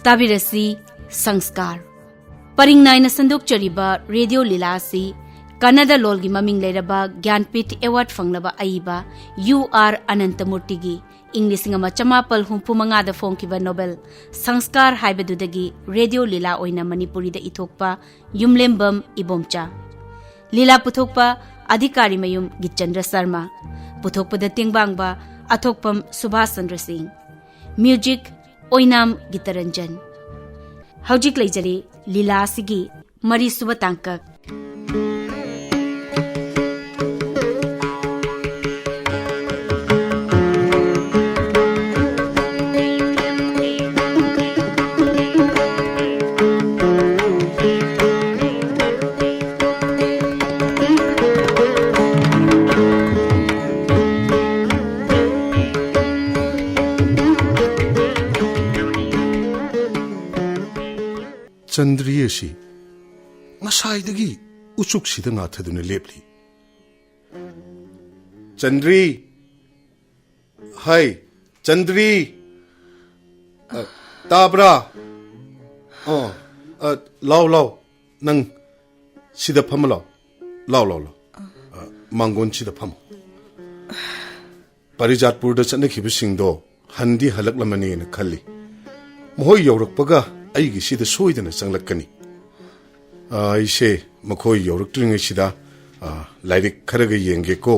ताबिरसी संस्कार परिंग नाइना संदोकचरिबा रेडियो लीलासी कन्नड़ लोलगी ममिंग लेरबा ज्ञानपीठ एवार्ड फंगलबा आईबा UR अनंतमूर्ति की इंग्लिश चमापल हुंफुमंगाद फोंकिबा नोबेल संस्कार हाइबदुदगी रेडियो लीला ओइना मणिपुरीदा इथोकपा युमलेम्बम इबोमचा लीला पुथोकपा अधिकारी मयुम गिचंद्र शर्मा पुथोकपदा तेंगबांगबा अथोकपम सुभाष चंद्र सिंह म्यूजिक ओइनाम गीतरंजन हौजिक लेजरी लीला सिगी मरी सुबह तांकक चंद्री असी ngसाइदगी उचुक सिदा ngathaduna lepli चंद्री हाय चंद्री ताब्रा लाओ लाओ नंग सिदा फम लाओ लाओ लाओ लाओ मांगोन सिदा फम परिजातपुर दा चनखिब सिंगदो हंदी हलकलमनी न खल्ली मोय यौरकपगा अईगी सिदा सोइदना चंगलकनी इसे मखोय यौरक्ट्रिंगैसिदा लाइरिक खरगा येंगेको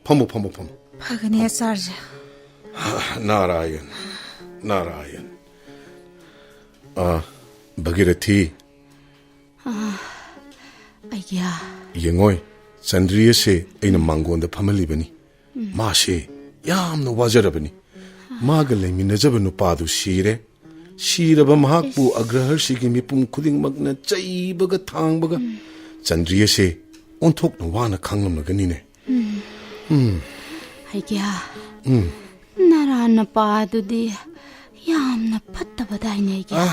फमु फमु फमु फगने आचार्य नारायण नारायण भगीरथी अय्या येंगोय चंद्रिय से अइना मांगोंदा फमलिबनी मासे यामना वाजरबनी मागा लेमिनजब नुपादु सीरे शीरब महाकपु अग्रहर्षिगी मिपुम खुदिंगमगना चैबगा थांगबगा चंद्रिय से ओंथोकना वाना खांगलमगनीने अय्या नारायण पादुदी यामना फत्तबदाइने अय्या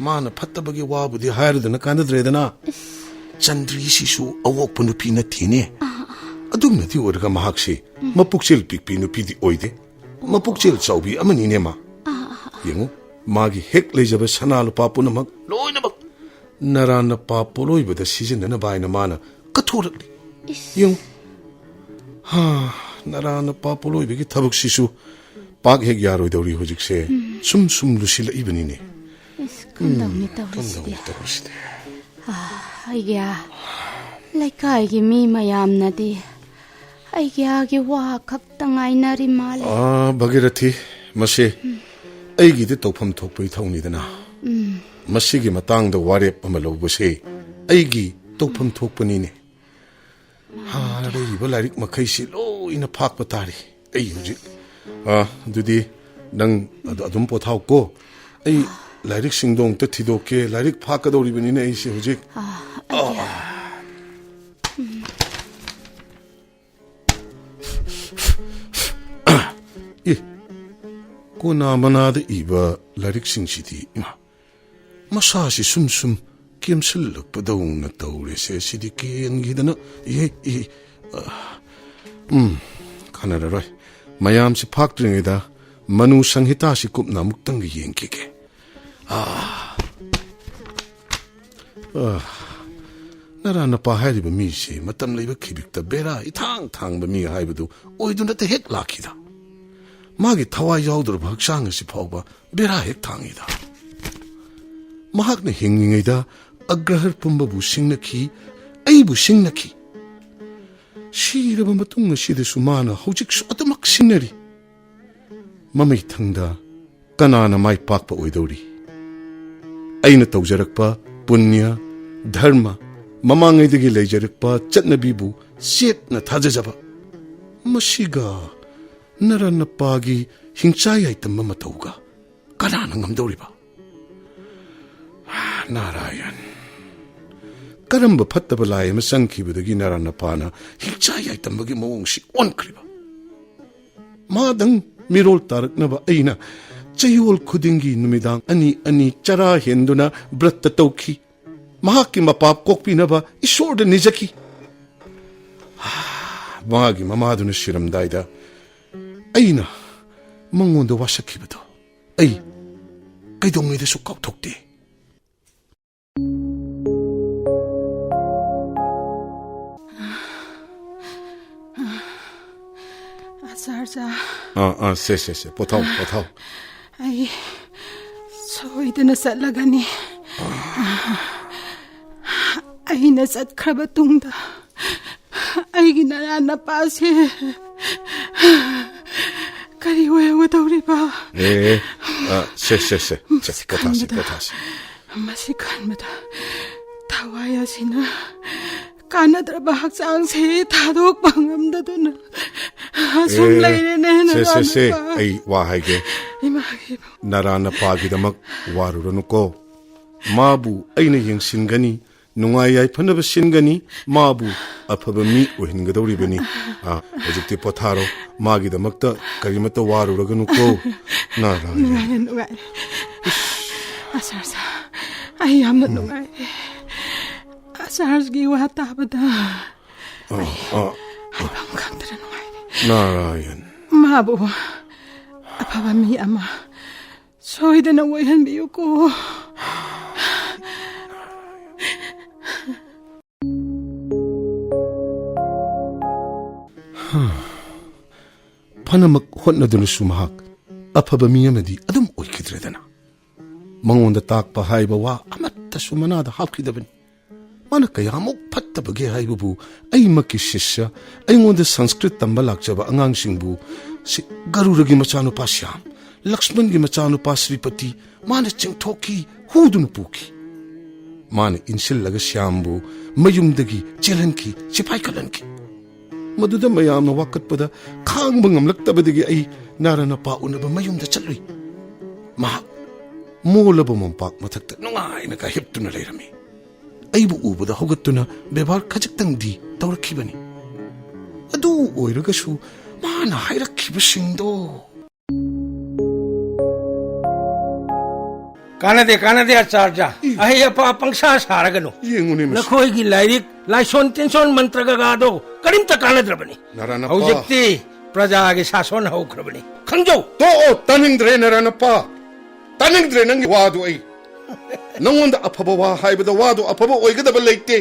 माना फत्तबगी वाबुदी हायरदना कानद्रेदना चंद्रिसिसु अवोकपु नुपी नथिने अदुमनदी ओरगा महाकसे मपुकचेल पिकपी नुपीदी ओइदे मपुकचेल चौबी अमनीने मा येंगो मागी हेक लेजब सना लुपा पुनमक लोइनमक नरान पा पोलोइबदा सिजनना बायना माना कथोरकली यंग हा नरान पा पोलोइबगी थबकसिसु पाक हेक यारोइदौरी होजिकसे सुम सुम लुसिल इबनीने कंदौनी तवसिदे अय्या लैकाइगी मी मयामनदी अय्यागी वा खक्तंगाइनरि माले भगीरथी मसे अईगिदे तौफम थोकपै थौनीदना मसिगी मतंगदा वारेप अमा लौबसे अईगी तौफम थोकपनीने हा रेबा लाइरिक मखैसि लोइना फाकपा तारी अई हुजि दुदी नंग अदुम पोथाउको अई लाइरिक सिंगदोंग त थिदोके लाइरिक फाकदौरिबनीने अईसे हुजि कोना मनाद इबा लाइरिक सिंगसिदी इमा मसासी सुम सुम केमसलकपदौना तौरेसे सिदी केंगिदना खानररोय मयाम से फाक्ट्रिंगेदा मनु संहिता से कुपना मुक्तंग येंकेके नराना पाहारिब मीसे मतम लेबा खिबिकता बेरा इथांग थांग बमी हाइबदु ओइदुना ते हेक लाखिदा मागी थवाई याउदरब हक्सांग असि फाउबा बेरा हेक थांगिदा महाकने हिंगिंगैदा अग्रहर पुंबबु सिंगनखी अईबु सिंगनखी शीरब मतुंग सिदसु माना हौजिकसु अतमक सिन्नरी ममै थंगदा कनाना माइ पाकपा ओइदौरी अइना तौजरकपा पुण्य धर्म ममांगैदगी लेजरकपा चटनबीबु सेटना थाजजबा मसिगा नरन पागी हिंसाय आइतम मतौगा कनाना ngमदौरिबा नारायण करंब फत्तब लाय म संखिबदगी नरन पाना हिंसाय आइतमगी मोंगसी ओनख्रिबा मादंग मिरोल तारकनबा अइना चयोल खुदिंगी नुमिदांग अनि अनि चरा हेंदुना व्रत तौखी महाकी मपाप कोकपिनबा ईश्वर निजकी मागी ममादुना शिरमदाइदा अइना मंगोंद वासखिबदो अई ꯀꯩꯗꯧꯉꯩꯗꯁꯨ ꯀꯥꯎꯊꯣꯛꯇꯦ꯫ Acharya. ꯁꯦ ꯄꯣꯊꯥꯎ ꯄꯣꯊꯥꯎ꯫ ꯑꯩ ꯁꯣꯏꯗꯅ ꯆꯠꯂꯒꯅꯤ꯫ ꯑꯩꯅ ꯆꯠꯈ꯭ꯔꯕ ꯇꯨꯡꯗ ꯑꯩꯒꯤ ꯅꯔꯥ ꯅꯄꯥꯁꯦ ꯀꯔꯤ ꯑꯣꯏꯒꯗꯧꯔꯤꯕ? ꯁꯦ ꯄꯣꯊꯥꯁꯤ꯫ ꯃꯁꯤ ꯈꯟꯕꯗ ꯊꯋꯥꯏ ꯑꯁꯤꯅ ꯀꯥꯟꯅꯗ꯭ꯔꯕ ꯍꯛꯆꯥꯡꯁꯦ ꯊꯥꯗꯣꯛꯄ ꯉꯝꯗꯗꯨꯅ ꯑꯁꯨꯝ ꯂꯩꯔꯦꯅꯦ ꯅꯔꯥ ꯅꯄꯥ꯫ ꯑꯩ ꯋꯥ ꯍꯥꯏꯒꯦ꯫ ꯅꯔꯥ ꯅꯄꯥꯒꯤꯗꯃꯛ ꯋꯥꯔꯨꯔꯅꯨꯀꯣ꯫ ꯃꯥꯕꯨ ꯑꯩꯅ ꯌꯦꯡꯁꯤꯟꯒꯅꯤ, ꯅꯨꯡꯉꯥꯏ ꯌꯥꯏꯐꯅꯕ ꯁꯤꯟꯒꯅꯤ, ꯃꯥꯕꯨ ꯑꯐꯕ ꯃꯤ ꯑꯣꯏꯍꯟꯒꯗꯧꯔꯤꯕꯅꯤ꯫ ꯍꯧꯖꯤꯛꯇꯤ ꯄꯣꯊꯥꯔꯣ, ꯃꯥꯒꯤꯗꯃꯛꯇ ꯀꯔꯤꯃꯠꯇ ꯋꯥꯔꯨꯔꯒꯅꯨꯀꯣ꯫ ꯅꯨꯡꯉꯥꯏꯔꯦ ꯑꯆꯥꯔꯁ, ꯑꯩ ꯌꯥꯝꯅ ꯅꯨꯡꯉꯥꯏꯔꯦ꯫ ꯑꯆꯥꯔꯁꯒꯤ ꯋꯥ ꯇꯥꯕꯗ ꯍꯥꯏꯐꯝ ꯈꯪꯗꯅ ꯅꯨꯡꯉꯥꯏꯔꯦ꯫ ꯅꯥꯔꯥꯌꯟ, ꯃꯥꯕꯨ ꯑꯐꯕ ꯃꯤ ꯑꯃ ꯁꯣꯏꯗꯅ ꯑꯣꯏꯍꯟꯕꯤꯌꯨꯀꯣ꯫ ꯐꯅꯃꯛ ꯍꯣꯠꯅꯗꯨꯅꯁꯨ ꯃꯍꯥꯛ ꯑꯐꯕ ꯃꯤ ꯑꯃꯗꯤ ꯑꯗꯨꯝ ꯑꯣꯏꯈꯤꯗ꯭ꯔꯦꯗꯅ꯫ ꯃꯉꯣꯟꯗ ꯇꯥꯛꯄ ꯍꯥꯏꯕ ꯋꯥ ꯑꯃꯠꯇꯁꯨ ꯃꯅꯥꯗ ꯍꯥꯞꯈꯤꯗꯕꯅꯤ꯫ ꯃꯥꯅ ꯀꯌꯥꯃꯨꯛ ꯐꯠꯇꯕꯒꯦ ꯍꯥꯏꯕꯕꯨ ꯑꯩꯃꯛꯀꯤ ꯁꯤష్ꯌ, ꯑꯩꯉꯣꯟꯗ ꯁꯪꯁꯀ꯭ꯔꯤꯠ ꯇꯝꯕ ꯂꯥꯛꯆꯕ ꯑꯉꯥꯡꯁꯤꯡꯕꯨ ꯒꯔꯨꯔꯒꯤ ꯃꯆꯥꯅꯨꯄꯥ ꯁ꯭ꯌꯥꯝ, ꯂꯛꯁꯃꯟꯒꯤ ꯃꯆꯥꯅꯨꯄꯥ ꯁ꯭ꯔꯤꯄꯇꯤ ꯃꯥꯅ ꯆꯤꯡꯊꯣꯛꯈꯤ, ꯍꯨꯗꯨꯅ ꯄꯨꯈꯤ꯫ ꯃꯥꯅ ꯏꯟꯁꯤꯜꯂꯒ ꯁ꯭ꯌꯥꯝꯕꯨ ꯃꯌꯨꯝꯗꯒꯤ ꯆꯦꯜꯍꯟꯈꯤ, ꯁꯤꯐꯥꯏ ꯈꯜꯍꯟꯈꯤ꯫ ꯃꯗꯨꯗ ꯃꯌꯥꯝꯅ ꯋꯥꯀꯠꯄꯗ ꯈꯥꯡꯕ ꯉꯝꯂꯛꯇꯕꯗꯒꯤ ꯑꯩ ꯅꯥꯔꯥꯅꯄꯥ ꯎꯅꯕ ꯃꯌꯨꯝꯗ ꯆꯠꯂꯨꯏ꯫ ꯃꯍꯥꯛ ꯃꯣꯜꯂꯕ ꯃꯣꯝꯄꯥꯛ ꯃꯊꯛꯇ ꯅꯨꯡꯉꯥꯏꯅ ꯍꯤꯞꯇꯨꯅ ꯂꯩꯔꯝꯃꯤ꯫ ꯑꯩꯕꯨ ꯎꯕꯗ ꯍꯧꯒꯠꯇꯨꯅ ꯕꯦꯕꯥꯔ ꯈꯖꯤꯛꯇꯪꯗꯤ ꯇꯧꯔꯛꯈꯤꯕꯅꯤ꯫ ꯑꯗꯨ ꯑꯣꯏꯔꯒꯁꯨ ꯃꯥꯅ ꯍꯥꯏꯔꯛꯈꯤꯕꯁꯤꯡꯗꯣ ꯀꯥꯟꯅꯗꯦ ꯑꯆꯥꯔꯖꯥ, ꯑꯍꯩ ꯑꯄꯥ ꯄꯪꯁꯥ ꯁꯥꯔꯒꯅꯨ꯫ ꯌꯦꯡꯉꯨꯅꯦ ꯃꯁꯤ꯫ ꯅꯈꯣꯏꯒꯤ ꯂꯥꯏꯔꯤꯛ ꯂꯥꯏꯁꯣꯟ ꯇꯤꯟꯁꯣꯟ ꯃꯟꯇ꯭ꯔꯒꯗꯣ ꯀꯔꯤꯝꯇ ꯀꯥꯟꯅꯗ꯭ꯔꯕꯅꯤ꯫ ꯅꯔꯥꯅꯄꯥ, ꯍꯧꯖꯤꯛꯇꯤ ꯄ꯭ꯔꯖꯥꯒꯤ ꯁꯥꯁꯣꯟ ꯍꯧꯈ꯭ꯔꯕꯅꯤ, ꯈꯪꯖꯧ꯫ ꯇꯣꯛꯑꯣ, ꯇꯥꯅꯤꯡꯗ꯭ꯔꯦ ꯅꯔꯥꯅꯄꯥ, ꯇꯥꯅꯤꯡꯗ꯭ꯔꯦ ꯅꯪꯒꯤ ꯋꯥꯗꯨ ꯑꯩ꯫ ꯅꯪꯉꯣꯟꯗ ꯑꯐꯕ ꯋꯥ ꯍꯥꯏꯕꯗ ꯋꯥꯗꯣ ꯑꯐꯕ ꯑꯣꯏꯒꯗꯕ ꯂꯩꯇꯦ꯫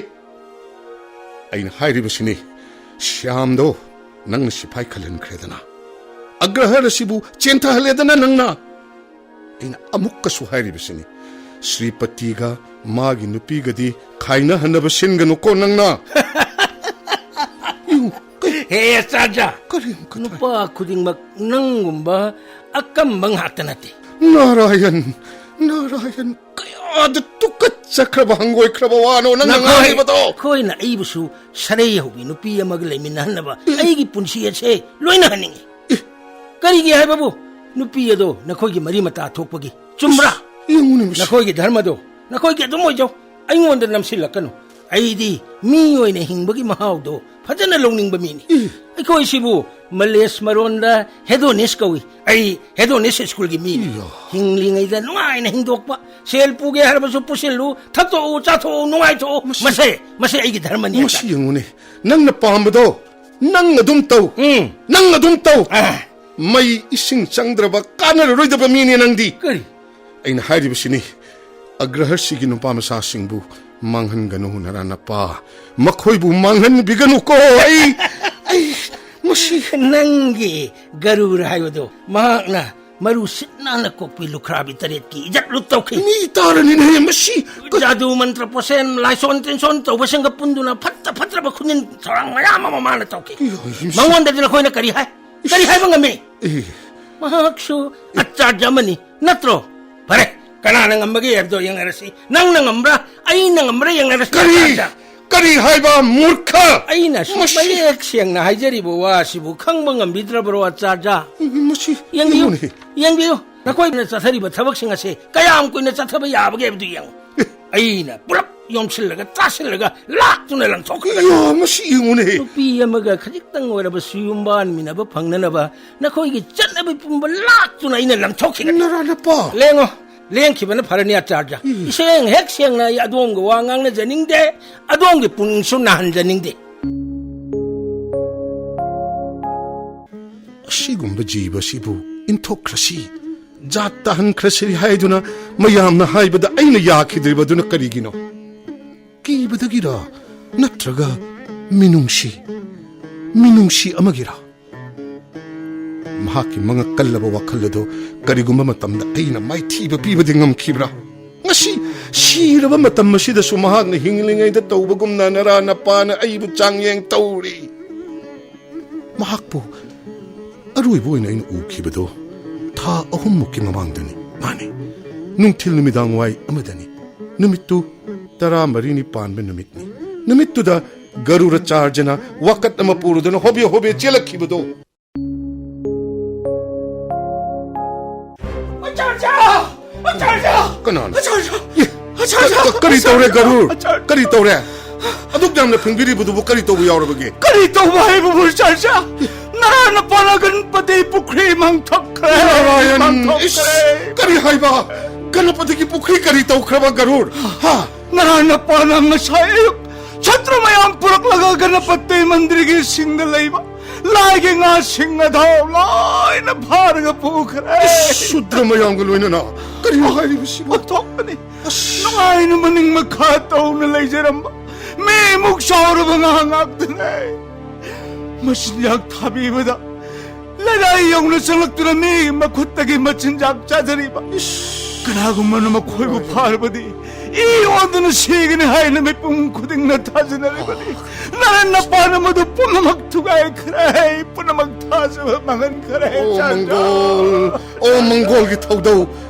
ꯑꯩꯅ ꯍꯥꯏꯔꯤꯕꯁꯤꯅꯤ, ꯁ꯭ꯌꯥꯝꯗꯣ ꯅꯪꯅ ꯁꯤꯐꯥꯏ ꯈꯜꯍꯟꯈ꯭ꯔꯦꯗꯅ, ꯑꯒ꯭ꯔꯍꯔ ꯑꯁꯤꯕꯨ ꯆꯦꯟꯊꯍꯜꯂꯦꯗꯅ ꯅꯪꯅ꯫ ꯑꯩꯅ ꯑꯃꯨꯛꯀꯁꯨ ꯍꯥꯏꯔꯤꯕꯁꯤꯅꯤ, ꯁ꯭ꯔꯤꯄꯇꯤꯒ ꯃꯥꯒꯤ ꯅꯨꯄꯤꯒꯗꯤ ꯈꯥꯏꯅꯍꯟꯅꯕ ꯁꯤꯟꯒꯅꯨꯀꯣ ꯅꯪꯅ꯫ ꯍꯦ ꯑꯆꯥꯔꯖꯥ, ꯅꯨꯄꯥ ꯈꯨꯗꯤꯡꯃꯛ ꯅꯪꯒꯨꯝꯕ ꯑꯀꯝꯕ ꯉꯥꯛꯇ ꯅꯠꯇꯦ꯫ ꯅꯥꯔꯥꯌꯟ, ꯀꯌꯥꯗ ꯇꯨꯀꯠꯆꯈ꯭ꯔꯕ ꯍꯪꯒꯣꯏꯈ꯭ꯔꯕ ꯋꯥꯅꯣ ꯅꯪꯅ ꯉꯥꯡꯂꯤꯕꯗꯣ꯫ ꯑꯩꯈꯣꯏꯅ ꯑꯩꯕꯨꯁꯨ ꯁꯔꯩ ꯍꯧꯕꯤ ꯅꯨꯄꯤ ꯑꯃꯒ ꯂꯩꯃꯤꯟꯅꯍꯟꯅꯕ ꯑꯩꯒꯤ ꯄꯨꯟꯁꯤ ꯑꯁꯦ ꯂꯣꯏꯅ ꯍꯟꯅꯤꯡꯉꯤ꯫ ꯀꯔꯤꯒꯤ ꯍꯥꯏꯕꯕꯨ ꯅꯨꯄꯤ ꯑꯗꯣ ꯅꯈꯣꯏꯒꯤ ꯃꯔꯤ ꯃꯇꯥ ꯊꯣꯛꯄꯒꯤ ꯆꯨꯝꯕ꯭ꯔꯥ? ꯅꯈꯣꯏꯒꯤ ꯙꯔꯃꯗꯣ ꯅꯈꯣꯏꯒꯤ ꯑꯗꯨꯝ ꯑꯣꯏꯖꯧ, ꯑꯩꯉꯣꯟꯗ ꯅꯝꯁꯤꯜꯂꯛꯀꯅꯨ꯫ ꯑꯩꯗꯤ ꯃꯤ ꯑꯣꯏꯅ ꯍꯤꯡꯕꯒꯤ ꯃꯍꯥꯎꯗꯣ ꯐꯖꯅ ꯂꯧꯅꯤꯡꯕ ꯃꯤꯅꯤ꯫ ꯑꯩꯈꯣꯏꯁꯤꯕꯨ ꯃꯂꯦꯁ ꯃꯔꯣꯟꯗ ꯍꯦꯗꯣꯅꯤꯁ ꯀꯧꯏ꯫ ꯑꯩ ꯍꯦꯗꯣꯅꯤꯁ ꯁ꯭ꯀꯨꯜꯒꯤ ꯃꯤꯅꯤ꯫ ꯍꯤꯡꯂꯤꯉꯩꯗ ꯅꯨꯡꯉꯥꯏꯅ ꯍꯤꯡꯗꯣꯛꯄ, ꯁꯦꯜ ꯄꯨꯒꯦ ꯍꯥꯏꯔꯕꯁꯨ ꯄꯨꯁꯤꯜꯂꯨ, ꯊꯛꯇꯣꯛꯎ, ꯆꯥꯊꯣꯛꯎ, ꯅꯨꯡꯉꯥꯏꯊꯣꯛꯎ, ꯃꯁꯤ ꯑꯩꯒꯤ ꯙꯔꯃꯅꯤ꯫ ꯃꯁꯤ ꯌꯦꯡꯉꯨꯅꯦ, ꯅꯪꯅ ꯄꯥꯝꯕꯗꯣ ꯅꯪ ꯑꯗꯨꯝ ꯇꯧ, ꯅꯪ ꯑꯗꯨꯝ ꯇꯧ꯫ ꯃꯩ ꯏꯁꯤꯡ ꯆꯪꯗ꯭ꯔꯕ ꯀꯥꯟꯅꯔꯔꯣꯏꯗꯕ ꯃꯤꯅꯤ ꯅꯪꯗꯤ꯫ ꯀꯔꯤ? ꯑꯩꯅ ꯍꯥꯏꯔꯤꯕꯁꯤꯅꯤ, ꯑꯒ꯭ꯔꯍꯔꯁꯤꯒꯤ ꯅꯨꯄꯥ ꯃꯆꯥꯁꯤꯡꯕꯨ ꯃꯥꯡꯍꯟꯒꯅꯨ ꯅꯔꯥꯅꯄꯥ, ꯃꯈꯣꯏꯕꯨ ꯃꯥꯡꯍꯟꯕꯤꯒꯅꯨꯀꯣ꯫ ꯑꯩ ꯃꯁꯤ ꯅꯪꯒꯤ ꯒꯔꯨꯔ ꯍꯥꯏꯕꯗꯣ ꯃꯍꯥꯛꯅ ꯃꯔꯨ ꯁꯤꯠ ꯅꯥꯟꯅ ꯀꯣꯛꯄꯤ ꯂꯨꯈ꯭ꯔꯥꯕꯤ ꯇꯔꯦꯠꯀꯤ ꯏꯖꯠ ꯂꯨꯠ ꯇꯧꯈꯤ꯫ ꯃꯤ ꯇꯥꯔꯅꯤꯅꯦ ꯃꯁꯤ꯫ ꯖꯥꯗꯨ ꯃꯟꯇ꯭ꯔ ꯄꯣꯁꯦꯟ ꯂꯥꯏꯁꯣꯟ ꯇꯤꯟꯁꯣꯟ ꯇꯧꯕꯁꯤꯡꯒ ꯄꯨꯟꯗꯨꯅ ꯐꯠꯇ꯭ꯔꯕ ꯈꯨꯅꯤꯟ ꯊꯧꯔꯥꯡ ꯃꯌꯥꯝ ꯑꯃ ꯃꯥꯅ ꯇꯧꯈꯤ꯫ ꯃꯉꯣꯟꯗꯗꯤ ꯅꯈꯣꯏꯅ ꯀꯔꯤ ꯍꯥꯏꯕ ꯉꯝꯃꯤ? ꯃꯍꯥꯛꯁꯨ ꯑꯆꯥꯔꯖ ꯑꯃꯅꯤ ꯅꯠꯇ꯭ꯔꯣ? ꯐꯔꯦ, ꯀꯅꯥꯅ ꯉꯝꯕꯒꯦ ꯍꯥꯏꯕꯗꯣ ꯌꯦꯡꯅꯔꯁꯤ꯫ ꯅꯪꯅ ꯉꯝꯕ꯭ꯔꯥ ꯑꯩꯅ ꯉꯝꯕ꯭ꯔꯥ ꯌꯦꯡꯅꯔꯁꯤ꯫ ꯀꯔꯤ ꯍꯥꯏꯕ ꯃꯨꯔꯈ? ꯑꯩꯅ ꯃꯌꯦꯛ ꯁꯦꯡꯅ ꯍꯥꯏꯖꯔꯤꯕ ꯋꯥꯁꯤꯕꯨ ꯈꯪꯕ ꯉꯝꯕꯤꯗ꯭ꯔꯕ꯭ꯔꯣ ꯑꯆꯥꯔꯖꯥ? ꯌꯦꯡꯕꯤꯌꯨ, ꯅꯈꯣꯏꯅ ꯆꯠꯊꯔꯤꯕ ꯊꯕꯛꯁꯤꯡ ꯑꯁꯤ ꯀꯌꯥꯝ ꯀꯨꯏꯅ ꯆꯠꯊꯕ ꯌꯥꯕꯒꯦ ꯍꯥꯏꯕꯗꯨ ꯌꯦꯡꯉꯨ꯫ ꯑꯩꯅ ꯄꯨꯂꯞ ꯌꯣꯝꯁꯤꯜꯂꯒ ꯇꯥꯁꯤꯜꯂꯒ ꯂꯥꯛꯇꯨꯅ ꯂꯪꯊꯣꯛꯈꯤꯒꯅꯤ꯫ ꯃꯁꯤ ꯌꯦꯡꯉꯨꯅꯦ, ꯅꯨꯄꯤ ꯑꯃꯒ ꯈꯖꯤꯛꯇꯪ ꯑꯣꯏꯔꯕꯁꯨ ꯌꯨꯝꯕꯥꯟꯃꯤꯟꯅꯕ ꯐꯪꯅꯅꯕ ꯅꯈꯣꯏꯒꯤ ꯆꯠꯅꯕꯤ ꯄꯨꯝꯕ ꯂꯥꯛꯇꯨꯅ ꯑꯩꯅ ꯂꯪꯊꯣꯛꯈꯤꯒꯅꯤ꯫ ꯅꯔꯥꯅꯄꯥ, ꯂꯦꯡꯉꯣ, ꯂꯦꯡꯈꯤꯕꯅ ꯐꯔꯅꯤ ꯑꯆꯥꯔꯖꯥ꯫ ꯏꯁꯦꯡ ꯍꯦꯛ ꯁꯦꯡꯅ ꯑꯩ ꯑꯗꯣꯝꯒ ꯋꯥ ꯉꯥꯡꯅꯖꯅꯤꯡꯗꯦ, ꯑꯗꯣꯝꯒꯤ ꯄꯨꯛꯅꯤꯡꯁꯨ ꯅꯥꯍꯟꯖꯅꯤꯡꯗꯦ꯫ ꯑꯁꯤꯒꯨꯝꯕ ꯖꯤꯕꯁꯤꯕꯨ ꯏꯟꯊꯣꯛꯈ꯭ꯔꯁꯤ, ꯖꯥꯠ ꯇꯥꯍꯟꯈ꯭ꯔꯁꯤ ꯍꯥꯏꯗꯨꯅ ꯃꯌꯥꯝꯅ ꯍꯥꯏꯕꯗ ꯑꯩꯅ ꯌꯥꯈꯤꯗ꯭ꯔꯤꯕꯗꯨꯅ ꯀꯔꯤꯒꯤꯅꯣ? ꯀꯤꯕꯗꯒꯤꯔ ꯅꯠꯇ꯭ꯔꯒ ꯃꯤꯅꯨꯡꯁꯤ ꯑꯃꯒꯤꯔ? ꯃꯍꯥꯛꯀꯤ ꯃꯉꯛ ꯀꯜꯂꯕ ꯋꯥꯈꯜ ꯑꯗꯨ ꯀꯔꯤꯒꯨꯝꯕ ꯃꯇꯝꯗ ꯑꯩꯅ ꯃꯥꯏꯊꯤꯕ ꯄꯤꯕꯗꯤ ꯉꯝꯈꯤꯕ꯭ꯔꯥ? ꯉꯁꯤ ꯁꯤꯔꯕ ꯃꯇꯝ ꯑꯁꯤꯗꯁꯨ ꯃꯍꯥꯛꯅ ꯍꯤꯡꯂꯤꯉꯩꯗ ꯇꯧꯕꯒꯨꯝꯅ ꯅꯔꯥ ꯅꯄꯥꯅ ꯑꯩꯕꯨ ꯆꯥꯡꯌꯦꯡ ꯇꯧꯔꯤ. ꯃꯍꯥꯛꯄꯨ ꯑꯔꯣꯏꯕ ꯑꯣꯏꯅ ꯑꯩꯅ ꯎꯈꯤꯕꯗꯣ ꯊꯥ 3ꯃꯨꯛꯀꯤ ꯃꯃꯥꯡꯗꯅꯤ. ꯃꯥꯅꯤ, ꯅꯨꯡꯊꯤꯜ ꯅꯨꯃꯤꯗꯥꯡ ꯋꯥꯏ ꯑꯃꯗꯅꯤ. ꯅꯨꯃꯤꯠꯇꯨ 14ꯅꯤ ꯄꯥꯟꯕ ꯅꯨꯃꯤꯠꯅꯤ. ꯅꯨꯃꯤꯠꯇꯨꯗ ꯒꯔꯨꯔꯆꯥꯔꯖꯅ ꯋꯥꯀꯠ ꯑꯃ ꯄꯨꯔꯗꯨꯅ ꯍꯣꯕꯦ ꯍꯣꯕꯦ ꯆꯦꯜꯂꯛꯈꯤꯕꯗꯣ. ꯀꯅꯥꯅꯣ? ꯀꯔꯤ ꯇꯧꯔꯦ ꯒꯔꯨꯔ? ꯀꯔꯤ ꯇꯧꯔꯦ? ꯑꯗꯨꯛ ꯌꯥꯝꯅ ꯐꯤꯡꯕꯤꯔꯤꯕꯗꯨꯕꯨ ꯀꯔꯤ ꯇꯧꯕ ꯌꯥꯎꯔꯕꯒꯦ? ꯀꯔꯤ ꯇꯧꯕ ꯍꯥꯏꯕꯕꯨ ꯆꯥꯆꯥ? ꯅꯔꯥꯅ ꯄꯥꯅꯒꯟꯄꯇꯤ ꯄꯨꯈ꯭ꯔꯤ ꯃꯥꯡꯊꯣꯛꯈ꯭ꯔꯦ. ꯀꯔꯤ ꯍꯥꯏꯕ? ꯒꯅꯄꯇꯤꯒꯤ ꯄꯨꯈ꯭ꯔꯤ ꯀꯔꯤ ꯇꯧꯈ꯭ꯔꯕ ꯒꯔꯨꯔ? ꯅꯔꯥꯅ ꯄꯥꯅ ꯉꯁꯥꯏ ꯑꯌꯨꯛ ꯁꯇ꯭ꯔ ꯃꯌꯥꯝ ꯄꯨꯔꯛꯂꯒ ꯒꯅꯄꯇꯤ ꯃꯟꯗꯤꯔꯒꯤ ꯁꯤꯡꯗ ꯂꯩꯕ ꯂꯥꯏꯒꯤ ꯉꯥꯁꯤꯡ ꯑꯗꯣ ꯂꯣꯏꯅ ꯐꯥꯔꯒ ꯄꯨꯈ꯭ꯔꯦ. ꯁꯨꯗ꯭ꯔ ꯃꯌꯥꯝꯒ ꯂꯣꯏꯅꯅ ꯀꯔꯤ ꯍꯥꯏꯔꯤꯕꯁꯤꯕꯨ? ꯑꯣꯟꯊꯣꯛꯄꯅꯤ. ꯅꯨꯡꯉꯥꯏꯅ ꯃꯅꯤꯡ ꯃꯈꯥ ꯇꯧꯅ ꯂꯩꯖꯔꯝꯕ ꯃꯤꯃꯨꯛ ꯆꯥꯎꯔꯕ ꯉꯥ ꯉꯥꯛꯇꯅꯦ. ꯃꯆꯤꯟꯖꯥꯛ ꯊꯥꯕꯤꯕꯗ ꯂꯩꯔꯥꯏ ꯌꯧꯅ ꯆꯪꯂꯛꯇꯨꯅ ꯃꯤ ꯃꯈꯨꯠꯇꯒꯤ ꯃꯆꯤꯟꯖꯥꯛ ꯆꯥꯖꯔꯤꯕ ꯀꯅꯥꯒꯨꯝꯕꯅ ꯃꯈꯣꯏꯕꯨ ꯐꯥꯔꯕꯗꯤ ꯏ ꯑꯣꯟꯗꯨꯅ ꯁꯤꯒꯅꯤ ꯍꯥꯏꯅ ꯃꯤꯄꯨꯝ ꯈꯨꯗꯤꯡꯅ ꯊꯥꯖꯅꯔꯤꯕꯅꯤ. ꯅꯔꯥ ꯅꯄꯥꯅ ꯃꯗꯨ ꯄꯨꯝꯅꯃꯛ ꯊꯨꯒꯥꯏꯈ꯭ꯔꯦ. ꯄꯨꯝꯅꯃꯛ ꯊꯥꯖꯕ ꯃꯥꯡꯍꯟꯈ꯭ꯔꯦ. ꯃꯪꯒꯣꯜꯒꯤ ꯊꯧꯗꯧ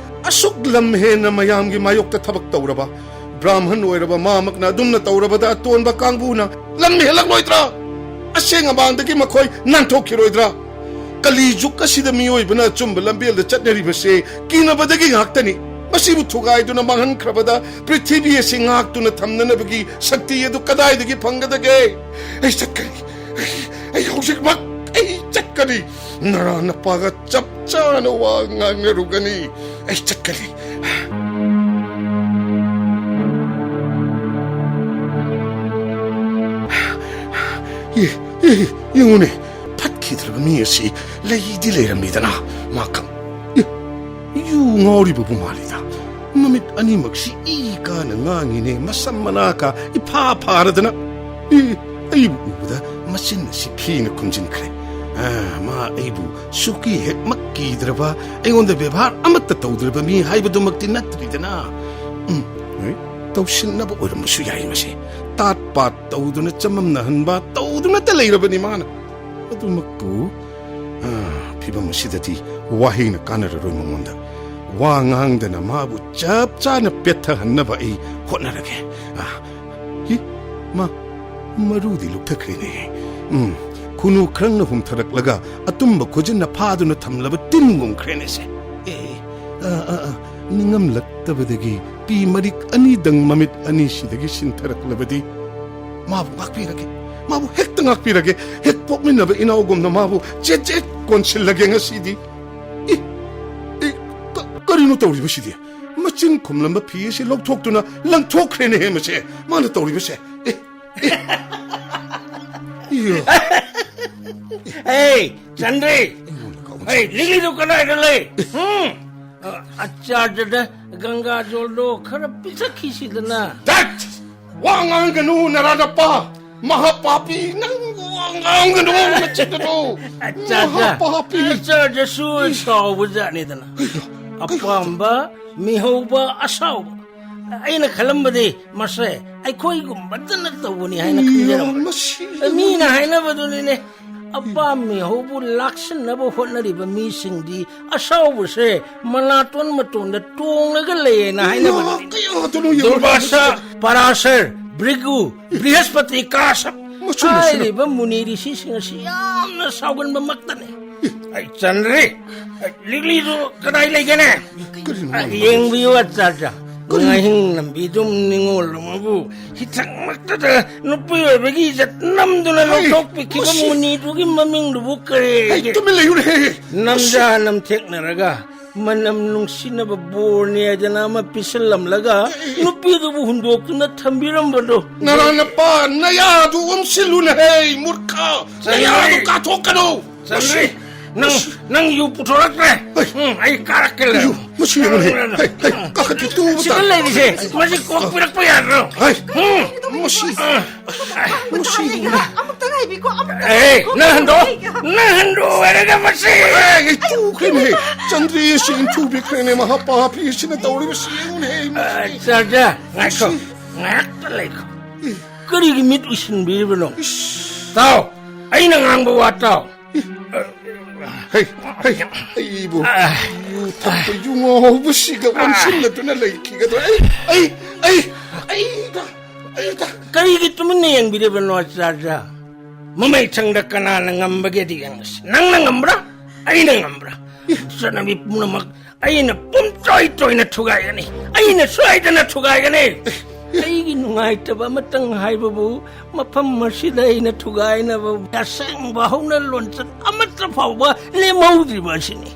ꯑꯁꯨꯛ ꯂꯝ ꯍꯦꯟꯅ ꯃꯌꯥꯝꯒꯤ ꯃꯥꯌꯣꯛꯇ ꯊꯕꯛ ꯇꯧꯔꯕ ꯕ꯭ꯔꯥꯍ꯭ꯃꯟ ꯑꯣꯏꯔꯕ ꯃꯥꯃꯛꯅ ꯑꯗꯨꯝꯅ ꯇꯧꯔꯕꯗ ꯑꯇꯣꯟꯕ ꯀꯥꯡꯕꯨꯅ ꯂꯝ ꯍꯦꯜꯂꯛꯂꯣꯏꯗ꯭ꯔꯥ? ꯑꯁꯦꯡ ꯑꯃꯥꯡꯗꯒꯤ ꯃꯈꯣꯏ ꯅꯥꯟꯊꯣꯛꯈꯤꯔꯣꯏꯗ꯭ꯔꯥ? ꯀꯂꯤ ꯖꯨꯛ ꯑꯁꯤꯗ ꯃꯤꯑꯣꯏꯕꯅ ꯑꯆꯨꯝꯕ ꯂꯝꯕꯦꯜꯗ ꯆꯠꯅꯔꯤꯕꯁꯦ ꯀꯤꯅꯕꯗꯒꯤ ꯉꯥꯛꯇꯅꯤ. ꯃꯁꯤꯕꯨ ꯊꯨꯒꯥꯏꯗꯨꯅ ꯃꯥꯡꯍꯟꯈ꯭ꯔꯕꯗ ꯄ꯭ꯔꯤꯊꯤꯕꯤ ꯑꯁꯤ ꯉꯥꯛꯇꯨꯅ ꯊꯝꯅꯅꯕꯒꯤ ꯁꯛꯇꯤ ꯑꯗꯨ ꯀꯗꯥꯏꯗꯒꯤ ꯐꯪꯒꯗꯒꯦ? ꯑꯩ ꯆꯠꯀꯅꯤ. ꯑꯩ ꯍꯧꯖꯤꯛꯃꯛ ꯆꯠꯀꯅꯤ. ꯅꯔꯥ ꯅꯄꯥꯒ ꯆꯞ ꯆꯥꯅ ꯋꯥ ꯉꯥꯡꯅꯔꯨꯒꯅꯤ. ꯑꯩ ꯆꯠꯀꯅꯤ. ꯌꯦꯡꯉꯨꯅꯦ, ꯐꯠꯈꯤꯗ꯭ꯔꯕ ꯃꯤ ꯑꯁꯤ ꯂꯩꯗꯤ ꯂꯩꯔꯝꯃꯤꯗꯅ. ꯃꯥꯈꯪ ꯌꯨ ꯉꯥꯎꯔꯤꯕꯕꯨ ꯃꯥꯜꯂꯤꯗ. ꯃꯃꯤꯠ ꯑꯅꯤꯃꯛꯁꯤ ꯏ ꯀꯥꯅ ꯉꯥꯡꯉꯤꯅꯦ. ꯃꯁꯝ ꯃꯅꯥꯀ ꯏꯐꯥ ꯐꯥꯔꯗꯅ. ꯑꯩꯕꯨ ꯎꯕꯗ ꯃꯆꯤꯟ ꯑꯁꯤ ꯐꯤꯅ ꯈꯨꯝꯖꯤꯟꯈ꯭ꯔꯦ. ꯃꯥ ꯑꯩꯕꯨ ꯁꯨꯀꯤ ꯍꯦꯛꯃꯛ ꯀꯤꯗ꯭ꯔꯕ, ꯑꯩꯉꯣꯟꯗ ꯕꯦꯚꯥꯔ ꯑꯃꯠꯇ ꯇꯧꯗ꯭ꯔꯕ ꯃꯤ ꯍꯥꯏꯕꯗꯨꯃꯛꯇꯤ ꯅꯠꯇ꯭ꯔꯤꯗꯅ. ꯇꯧꯁꯤꯟꯅꯕ ꯑꯣꯏꯔꯝꯕꯁꯨ ꯌꯥꯏ. ꯃꯁꯤ ꯇꯥꯠ ꯄꯥꯠ ꯇꯧꯗꯨꯅ ꯆꯃꯝꯅꯍꯟꯕ ꯇꯧꯗꯨꯅꯇ ꯂꯩꯔꯕꯅꯤ ꯃꯥꯅ. ꯑꯗꯨꯃꯛꯄꯨ ꯐꯤꯕꯝ ꯑꯁꯤꯗꯗꯤ ꯋꯥꯍꯩꯅ ꯀꯥꯟꯅꯔꯔꯣꯏ. ꯃꯉꯣꯟꯗ ꯋꯥ ꯉꯥꯡꯗꯅ ꯃꯥꯕꯨ ꯆꯞ ꯆꯥꯅ ꯄꯦꯠꯊꯍꯟꯅꯕ ꯑꯩ ꯍꯣꯠꯅꯔꯒꯦ. ꯃꯔꯨꯗꯤ ꯂꯨꯞꯊꯈ꯭ꯔꯦꯅꯦ. ꯈꯨꯅꯨ ꯈꯔꯪꯅ ꯍꯨꯝꯊꯔꯛꯂꯒ ꯑꯇꯨꯝꯕ ꯈꯨꯖꯤꯟꯅ ꯐꯥꯗꯨꯅ ꯊꯝꯂꯕ ꯇꯤꯟꯒꯨꯝꯈ꯭ꯔꯦꯅꯦꯁꯦ. ꯅꯤꯡꯉꯝꯂꯛꯇꯕꯗꯒꯤ ꯄꯤ ꯃꯔꯤꯛ ꯑꯅꯤꯗꯪ ꯃꯃꯤꯠ ꯑꯅꯤꯁꯤꯗꯒꯤ ꯁꯤꯟꯊꯔꯛꯂꯕꯗꯤ ꯃꯥꯕꯨ ꯉꯥꯛꯄꯤꯔꯒꯦ. ꯃꯥꯕꯨ ꯍꯦꯛꯇ ꯉꯥꯛꯄꯤꯔꯒꯦ. ꯍꯦꯛ ꯄꯣꯛꯃꯤꯟꯅꯕ ꯏꯅꯥꯎꯒꯨꯝꯅ ꯃꯥꯕꯨ ꯆꯦꯠ ꯆꯦꯠ ꯀꯣꯟꯁꯤꯜꯂꯒꯦ ꯉꯁꯤꯗꯤ. ꯀꯔꯤꯅꯣ ꯇꯧꯔꯤꯕꯁꯤꯗꯤ? ꯃꯆꯤꯟ ꯈꯨꯝꯂꯝꯕ ꯐꯤ ꯑꯁꯤ ꯂꯧꯊꯣꯛꯇꯨꯅ ꯂꯪꯊꯣꯛꯈ꯭ꯔꯦꯅꯦꯍꯦ ꯃꯁꯦ. ꯃꯥꯅ ꯇꯧꯔꯤꯕꯁꯦ. ꯆꯟꯗ꯭ꯔꯤ, ꯂꯤꯂꯤꯗꯨ ꯀꯗꯥꯏꯗ ꯂꯩ? ꯑꯆꯥꯔꯖꯗ ꯒꯪꯒꯥ ꯖꯣꯜꯗꯣ ꯈꯔ ꯄꯤꯊꯛꯈꯤꯁꯤꯗꯅ. ꯋꯥ ꯉꯥꯡꯒꯅꯨ ꯅꯔꯥ ꯅꯄꯥ. ꯃꯍꯥꯄꯥꯄꯤ, ꯅꯪ ꯋꯥ ꯉꯥꯡꯒꯅꯨ. ꯅꯆꯤꯟꯗꯣ ꯑꯆꯥꯔꯖꯁꯨ ꯁꯥꯎꯕꯖꯥꯠꯅꯤꯗꯅ. ꯑꯄꯥꯝꯕ ꯃꯤꯍꯧꯕ ꯑꯁꯥꯎꯕ. ꯑꯩꯅ ꯈꯜꯂꯝꯕꯗꯤ ꯃꯁꯦ ꯑꯩꯈꯣꯏꯒꯨꯝꯕꯗꯅ ꯇꯧꯕꯅꯤ ꯍꯥꯏꯅ ꯈꯟꯖꯔꯝꯕ. ꯃꯤꯅ ꯍꯥꯏꯅꯕꯗꯨꯅꯤꯅꯦ, ꯑꯄꯥꯝꯃꯤ ꯍꯧꯕꯨ ꯂꯥꯛꯁꯤꯟꯅꯕ ꯍꯣꯠꯅꯔꯤꯕ ꯃꯤꯁꯤꯡꯗꯤ ꯑꯁꯥꯎꯕꯁꯦ ꯃꯅꯥꯇꯣꯟ ꯃꯇꯣꯟꯗ ꯇꯣꯡꯂꯒ ꯂꯩꯌꯦꯅ ꯍꯥꯏꯅꯕꯅꯤ. ꯗꯨꯔꯚꯥꯁꯥ, ꯄꯔꯥꯁꯔ, ꯚ꯭ꯔꯤꯒꯨ, ꯕ꯭ꯔꯤꯍꯁꯄꯇꯤ, ꯀꯥꯁꯞ ꯍꯥꯏꯔꯤꯕ ꯃꯨꯅꯤ ꯔꯤꯁꯤꯁꯤꯡ ꯑꯁꯤ ꯌꯥꯝꯅ ꯁꯥꯎꯒꯟꯕꯃꯛꯇꯅꯤ. ꯑꯩ ꯆꯟꯗ꯭ꯔꯤ, ꯂꯤꯛꯂꯤꯗꯨ ꯀꯗꯥꯏ ꯂꯩꯒꯦꯅꯦ? ꯌꯦꯡꯕꯤꯌꯨ ꯑꯆꯥꯔꯖ. ꯉꯥꯍꯤꯡ ꯂꯝꯕꯤꯗꯨꯝ ꯅꯤꯡꯉꯣꯜ ꯑꯃꯕꯨ ꯍꯤꯊꯛꯃꯛꯇꯗ ꯅꯨꯄꯤ ꯑꯣꯏꯕꯒꯤ ꯏꯖꯠ ꯅꯝꯗꯨꯅ ꯂꯧꯊꯣꯛꯄꯤꯈꯤꯕ ꯃꯨꯅꯤꯗꯨꯒꯤ ꯃꯃꯤꯡꯗꯨꯕꯨ ꯀꯔꯤ? ꯅꯝꯖꯥ ꯅꯝꯊꯦꯛꯅꯔꯒ ꯃꯅꯝ ꯅꯨꯡꯁꯤꯅꯕ ꯕꯣꯔꯅꯤ ꯍꯥꯏꯗꯅ ꯑꯃ ꯄꯤꯁꯜꯂꯝꯂꯒ ꯅꯨꯄꯤꯗꯨꯕꯨ huндꯣꯛꯇꯨꯅ ꯊꯝꯕꯤꯔꯝꯕꯗꯣ. ꯅꯔꯥ ꯅꯄꯥ, ꯅꯌꯥꯗꯨ ꯑꯃꯁꯤꯜꯂꯨꯅꯦꯍꯦ ꯃꯨꯔꯈꯥ. ꯅꯌꯥꯗꯨ ꯀꯥꯊꯣꯛꯀꯅꯨ. ꯆꯟꯗ꯭ꯔꯤ, ꯅꯪ ꯌꯨ ꯄꯨꯊꯣꯔꯛꯇ꯭ꯔꯦ ꯑꯩ ꯀꯥꯔꯛꯀꯦ ꯌꯨ ꯃꯁꯤ ꯌꯦꯡꯉꯨꯅꯦ ꯀꯥꯈꯠꯇꯦ ꯇꯨꯕ ꯁꯤꯗ ꯂꯩꯔꯤꯁꯦ ꯃꯁꯤ ꯀꯣꯛꯄꯤꯔꯛꯄ ꯌꯥꯗ꯭ꯔꯣ ꯃꯁꯤ ꯑꯃꯨꯛꯇꯪ ꯍꯥꯏꯕꯤꯀꯣ ꯅꯪ ꯍꯟꯗꯣꯛ ꯍꯥꯏꯔꯒ ꯃꯁꯤ ꯇꯨꯈ꯭ꯔꯦꯅꯦ ꯆꯟꯗ꯭ꯔꯤꯁꯤ ꯏꯟꯊꯨꯕꯤꯈ꯭ꯔꯦꯅꯦ ꯃꯍꯥꯄꯥꯄꯤꯁꯤꯅ ꯇꯧꯔꯤꯕꯁꯤ ꯌꯦꯡꯉꯨꯅꯦ ꯆꯥꯔꯖꯥ ꯉꯥꯏꯈꯣ ꯉꯥꯏꯍꯥꯛꯇ ꯂꯩꯈꯣ ꯀꯔꯤꯒꯤ ꯃꯤꯠ ꯎꯏꯁꯤꯟꯕꯤꯔꯤꯕꯅꯣ ꯇꯥꯎ ꯑꯩꯅ ꯉꯥꯡꯕ ꯋꯥ ꯇꯥꯎ ꯑꯩꯕꯨ ꯌꯨ ꯊꯛꯄ ꯌꯨ ꯉꯥꯎꯕꯁꯤꯒ ꯑꯣꯟꯁꯤꯜꯂꯗꯨꯅ ꯂꯩꯈꯤꯒꯗ꯭ꯔꯥ ꯑꯩꯗ ꯀꯔꯤꯒꯤ ꯇꯨꯃꯤꯟꯅ ꯌꯦꯡꯕꯤꯔꯤꯕꯅꯣ ꯆꯥꯔꯖꯥ ꯃꯃꯩꯊꯪꯗ ꯀꯅꯥꯅ ꯉꯝꯕꯒꯦꯗꯤ ꯌꯦꯡꯉꯁꯤ ꯅꯪꯅ ꯉꯝꯕ꯭ꯔꯥ ꯑꯩꯅ ꯉꯝꯕ꯭ꯔꯥ ꯆꯠꯅꯕꯤ ꯄꯨꯝꯅꯃꯛ ꯑꯩꯅ ꯄꯨꯝꯇꯣꯏ ꯇꯣꯏꯅ ꯊꯨꯒꯥꯏꯒꯅꯤ ꯑꯩꯅ ꯁꯣꯏꯗꯅ ꯊꯨꯒꯥꯏꯒꯅꯤ ꯑꯩꯒꯤ ꯅꯨꯡꯉꯥꯏꯇꯕ ꯑꯃꯇꯪ ꯍꯥꯏꯕꯕꯨ ꯃꯐꯝ ꯑꯁꯤꯗ ꯑꯩꯅ ꯊꯨꯒꯥꯏꯅꯕ ꯑꯁꯦꯡꯕ ꯍꯧꯅ ꯂꯣꯟꯆꯠ ꯑꯃꯠꯇ ꯐꯥꯎꯕ ꯂꯦꯝꯍꯧꯗ꯭ꯔꯤꯕ ꯑꯁꯤꯅꯤ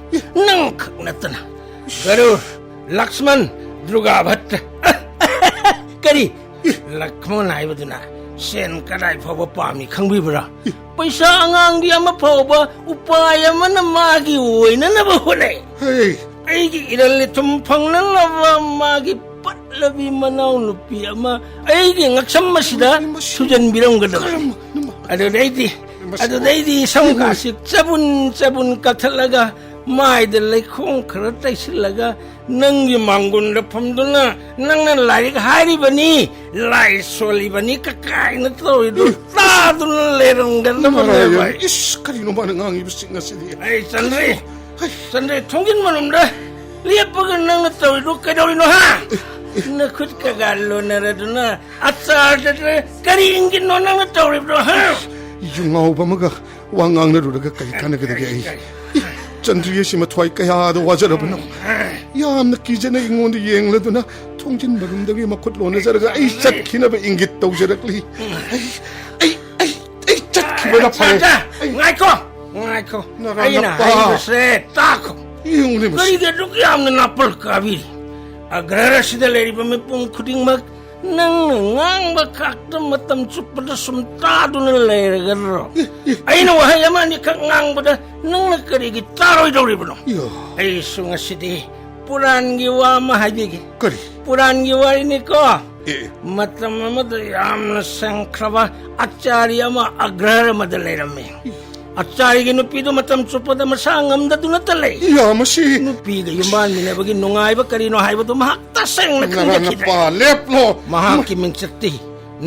ꯅꯪ ꯈꯛ ꯅꯠꯇꯅ ꯒꯔꯨꯔ ꯂꯛꯁꯃꯟ ꯗꯨꯔꯒꯥ ꯚꯠꯇ ꯀꯔꯤ ꯂꯛꯃꯟ ꯍꯥꯏꯕꯗꯨꯅ ꯁꯦꯟ ꯀꯗꯥꯏ ꯐꯥꯎꯕ ꯄꯥꯝꯃꯤ ꯈꯪꯕꯤꯕ꯭ꯔꯥ ꯄꯩꯁꯥ ꯑꯉꯥꯡꯗꯤ ꯑꯃ ꯐꯥꯎꯕ ꯎꯄꯥꯏ ꯑꯃꯅ ꯃꯥꯒꯤ ꯑꯣꯏꯅꯅꯕ ꯍꯣꯠꯅꯩ ꯑꯩꯒꯤ ꯏꯔꯜ ꯊꯨꯝ ꯐꯪꯅꯅꯕ ꯃꯥꯒꯤ ꯄꯠꯂꯕꯤ ꯃꯅꯥꯎ ꯅꯨꯄꯤ ꯑꯃ ꯑꯩꯒꯤ ꯉꯛꯁꯝ ꯑꯁꯤꯗ ꯁꯨꯖꯟꯕꯤꯔꯝꯒꯗꯕꯅꯤ ꯑꯗꯨꯗꯩꯗꯤ ꯁꯝꯀꯥꯁꯤ ꯆꯕꯨꯟ ꯀꯛꯊꯠꯂꯒ ꯃꯥꯏꯗ ꯂꯩꯈꯣꯝ ꯈꯔ ꯇꯩꯁꯤꯜꯂꯒ ꯅꯪꯒꯤ ꯃꯥꯡꯒꯣꯟꯗ ꯐꯝꯗꯨꯅ ꯅꯪꯅ ꯂꯥꯏꯔꯤꯛ ꯍꯥꯏꯔꯤꯕꯅꯤ ꯂꯥꯏ ꯁꯣꯜꯂꯤꯕꯅꯤ ꯀꯀꯥꯏꯅ ꯇꯧꯔꯤꯗꯨ ꯇꯥꯗꯨꯅ ꯂꯩꯔꯝꯒꯗꯕ ꯀꯔꯤꯅꯣ ꯃꯥꯅ ꯉꯥꯡꯉꯤꯕꯁꯤꯡ ꯑꯁꯤꯗꯤ ꯑꯩ ꯆꯟꯗ꯭ꯔꯦ ꯊꯣꯡꯖꯤꯟ ꯃꯅꯨꯡꯗ ꯂꯦꯞꯄꯒ ꯅꯪꯅ ꯇꯧꯔꯤꯗꯨ ꯀꯩꯗꯧꯔꯤꯅꯣ ꯍꯥ ꯅꯈꯨꯠ ꯀꯒꯥ ꯂꯣꯟꯅꯔꯗꯨꯅ ꯑꯆꯥꯔꯗ ꯀꯔꯤ ꯏꯪꯒꯤꯠꯅꯣ ꯅꯪꯅ ꯇꯧꯔꯤꯕ꯭ꯔꯣ ꯍꯥ ꯌꯨ ꯉꯥꯎꯕ ꯑꯃꯒ ꯋꯥ ꯉꯥꯡꯅꯔꯨꯔꯒ ꯀꯔꯤ ꯀꯥꯟꯅꯒꯗꯒꯦ ꯑꯩ ꯆꯟꯗ꯭ꯔꯤ ꯑꯁꯤ ꯃꯊ꯭ꯋꯥꯏ ꯀꯌꯥꯗ ꯋꯥꯖꯔꯕꯅꯣ ꯌꯥꯝꯅ ꯀꯤꯖꯅ ꯑꯩꯉꯣꯟꯗ ꯌꯦꯡꯂꯗꯨꯅ ꯊꯣꯡꯖꯤꯟ ꯃꯅꯨꯡꯗꯒꯤ ꯃꯈꯨꯠ ꯂꯣꯟꯅꯖꯔꯒ ꯑꯩ ꯆꯠꯈꯤꯅꯕ ꯏꯪꯒꯤꯠ ꯇꯧꯖꯔꯛꯂꯤ ꯑꯩ ꯆꯠꯈꯤꯕꯅ ꯐꯔꯦ ꯉꯥꯏꯈꯣ ꯑꯩꯅ ꯍꯥꯏꯕꯁꯦ ꯇꯥꯈꯣ ꯌꯦꯡꯉꯨꯅꯦ ꯀꯔꯤꯒꯤ ꯑꯗꯨꯛ ꯌꯥꯝꯅ ꯅꯥꯄꯜ ꯀꯥꯕꯤꯔꯤ ꯑꯒ꯭ꯔꯍ ꯑꯁꯤꯗ ꯂꯩꯔꯤꯕ ꯃꯤꯄꯨꯝ ꯈꯨꯗꯤꯡꯃꯛ ꯅꯪꯅ ꯉꯥꯡꯕ ꯈꯛꯇ ꯃꯇꯝ ꯆꯨꯞꯄꯗ ꯁꯨꯝ ꯇꯥꯗꯨꯅ ꯂꯩꯔꯒꯗ꯭ꯔꯣ ꯑꯩꯅ ꯋꯥꯍꯩ ꯑꯃ ꯑꯅꯤꯈꯛ ꯉꯥꯡꯕꯗ ꯅꯪꯅ ꯀꯔꯤꯒꯤ ꯇꯥꯔꯣꯏꯗꯧꯔꯤꯕꯅꯣ ꯑꯩꯁꯨ ꯉꯁꯤꯗꯤ ꯄꯨꯔꯥꯟꯒꯤ ꯋꯥ ꯑꯃ ꯍꯥꯏꯕꯤꯒꯦ ꯀꯔꯤ ꯄꯨꯔꯥꯟꯒꯤ ꯋꯥꯔꯤꯅꯤꯀꯣ ꯃꯇꯝ ꯑꯃꯗ ꯌꯥꯝꯅ ꯁꯪꯈ꯭ꯔꯕ ꯑꯆꯥꯔꯤ ꯑꯃ ꯑꯒ꯭ꯔꯍ ꯑꯃꯗ ꯂꯩꯔꯝꯃꯤ ꯑꯆꯥꯔꯤꯒꯤ ꯅꯨꯄꯤꯗꯨ ꯃꯇꯝ ꯆꯨꯞꯄꯗ ꯃꯁꯥ ꯉꯝꯗꯗꯨꯅꯇ ꯂꯩ ꯃꯁꯤ ꯅꯨꯄꯤꯒ ꯌꯨꯝꯕꯥꯟꯃꯤꯟꯅꯕꯒꯤ ꯅꯨꯡꯉꯥꯏꯕ ꯀꯔꯤꯅꯣ ꯍꯥꯏꯕꯗꯨ ꯃꯍꯥꯛ ꯇꯁꯦꯡꯅ ꯈꯪꯖꯈꯤꯗ꯭ꯔꯦ ꯂꯦꯞꯂꯣ ꯃꯍꯥꯛꯀꯤ ꯃꯤꯡꯆꯠꯇꯤ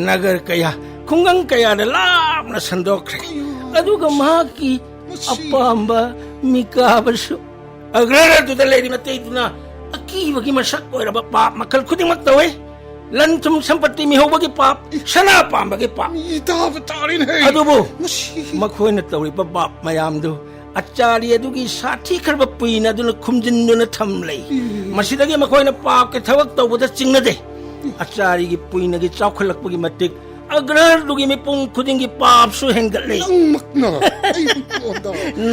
ꯅꯒꯔ ꯀꯌꯥ ꯈꯨꯡꯒꯪ ꯀꯌꯥꯗ ꯂꯥꯞꯅ ꯁꯟꯗꯣꯛꯈ꯭ꯔꯦ ꯑꯗꯨꯒ ꯃꯍꯥꯛꯀꯤ ꯑꯄꯥꯝꯕ ꯃꯤꯀꯥꯕꯁꯨ ꯑꯒ꯭ꯔꯍ ꯑꯗꯨꯗ ꯂꯩꯔꯤꯕ ꯑꯇꯩꯗꯨꯅ ꯑꯀꯤꯕꯒꯤ ꯃꯁꯛ ꯑꯣꯏꯔꯕ ꯄꯥꯞ ꯃꯈꯜ ꯈꯨꯗꯤꯡꯃꯛ ꯇꯧꯏ ꯂꯟ ꯊꯨꯝ ꯁꯝꯄꯠꯇꯤ ꯃꯤꯍꯧꯕꯒꯤ ꯄꯥꯞ ꯁꯅꯥ ꯄꯥꯝꯕꯒꯤ ꯄꯥꯞ ꯑꯗꯨꯕꯨ ꯃꯈꯣꯏꯅ ꯇꯧꯔꯤꯕ ꯄꯥꯞ ꯃꯌꯥꯝꯗꯨ ꯑꯆꯥꯔꯤ ꯑꯗꯨꯒꯤ ꯁꯥꯊꯤꯈ꯭ꯔꯕ ꯄꯨꯏꯅ ꯑꯗꯨꯅ ꯈꯨꯝꯖꯤꯟꯗꯨꯅ ꯊꯝꯂꯩ ꯃꯁꯤꯗꯒꯤ ꯃꯈꯣꯏꯅ ꯄꯥꯞꯀꯤ ꯊꯕꯛ ꯇꯧꯕꯗ ꯆꯤꯡꯅꯗꯦ ꯑꯆꯥꯔꯤꯒꯤ ꯄꯨꯏꯅꯒꯤ ꯆꯥꯎꯈꯠꯂꯛꯄꯒꯤ ꯃꯇꯤꯛ ꯑꯒ꯭ꯔꯍꯗꯨꯒꯤ ꯃꯤꯄꯨꯝ ꯈꯨꯗꯤꯡꯒꯤ ꯄꯥꯞꯁꯨ ꯍꯦꯟꯒꯠꯂꯦ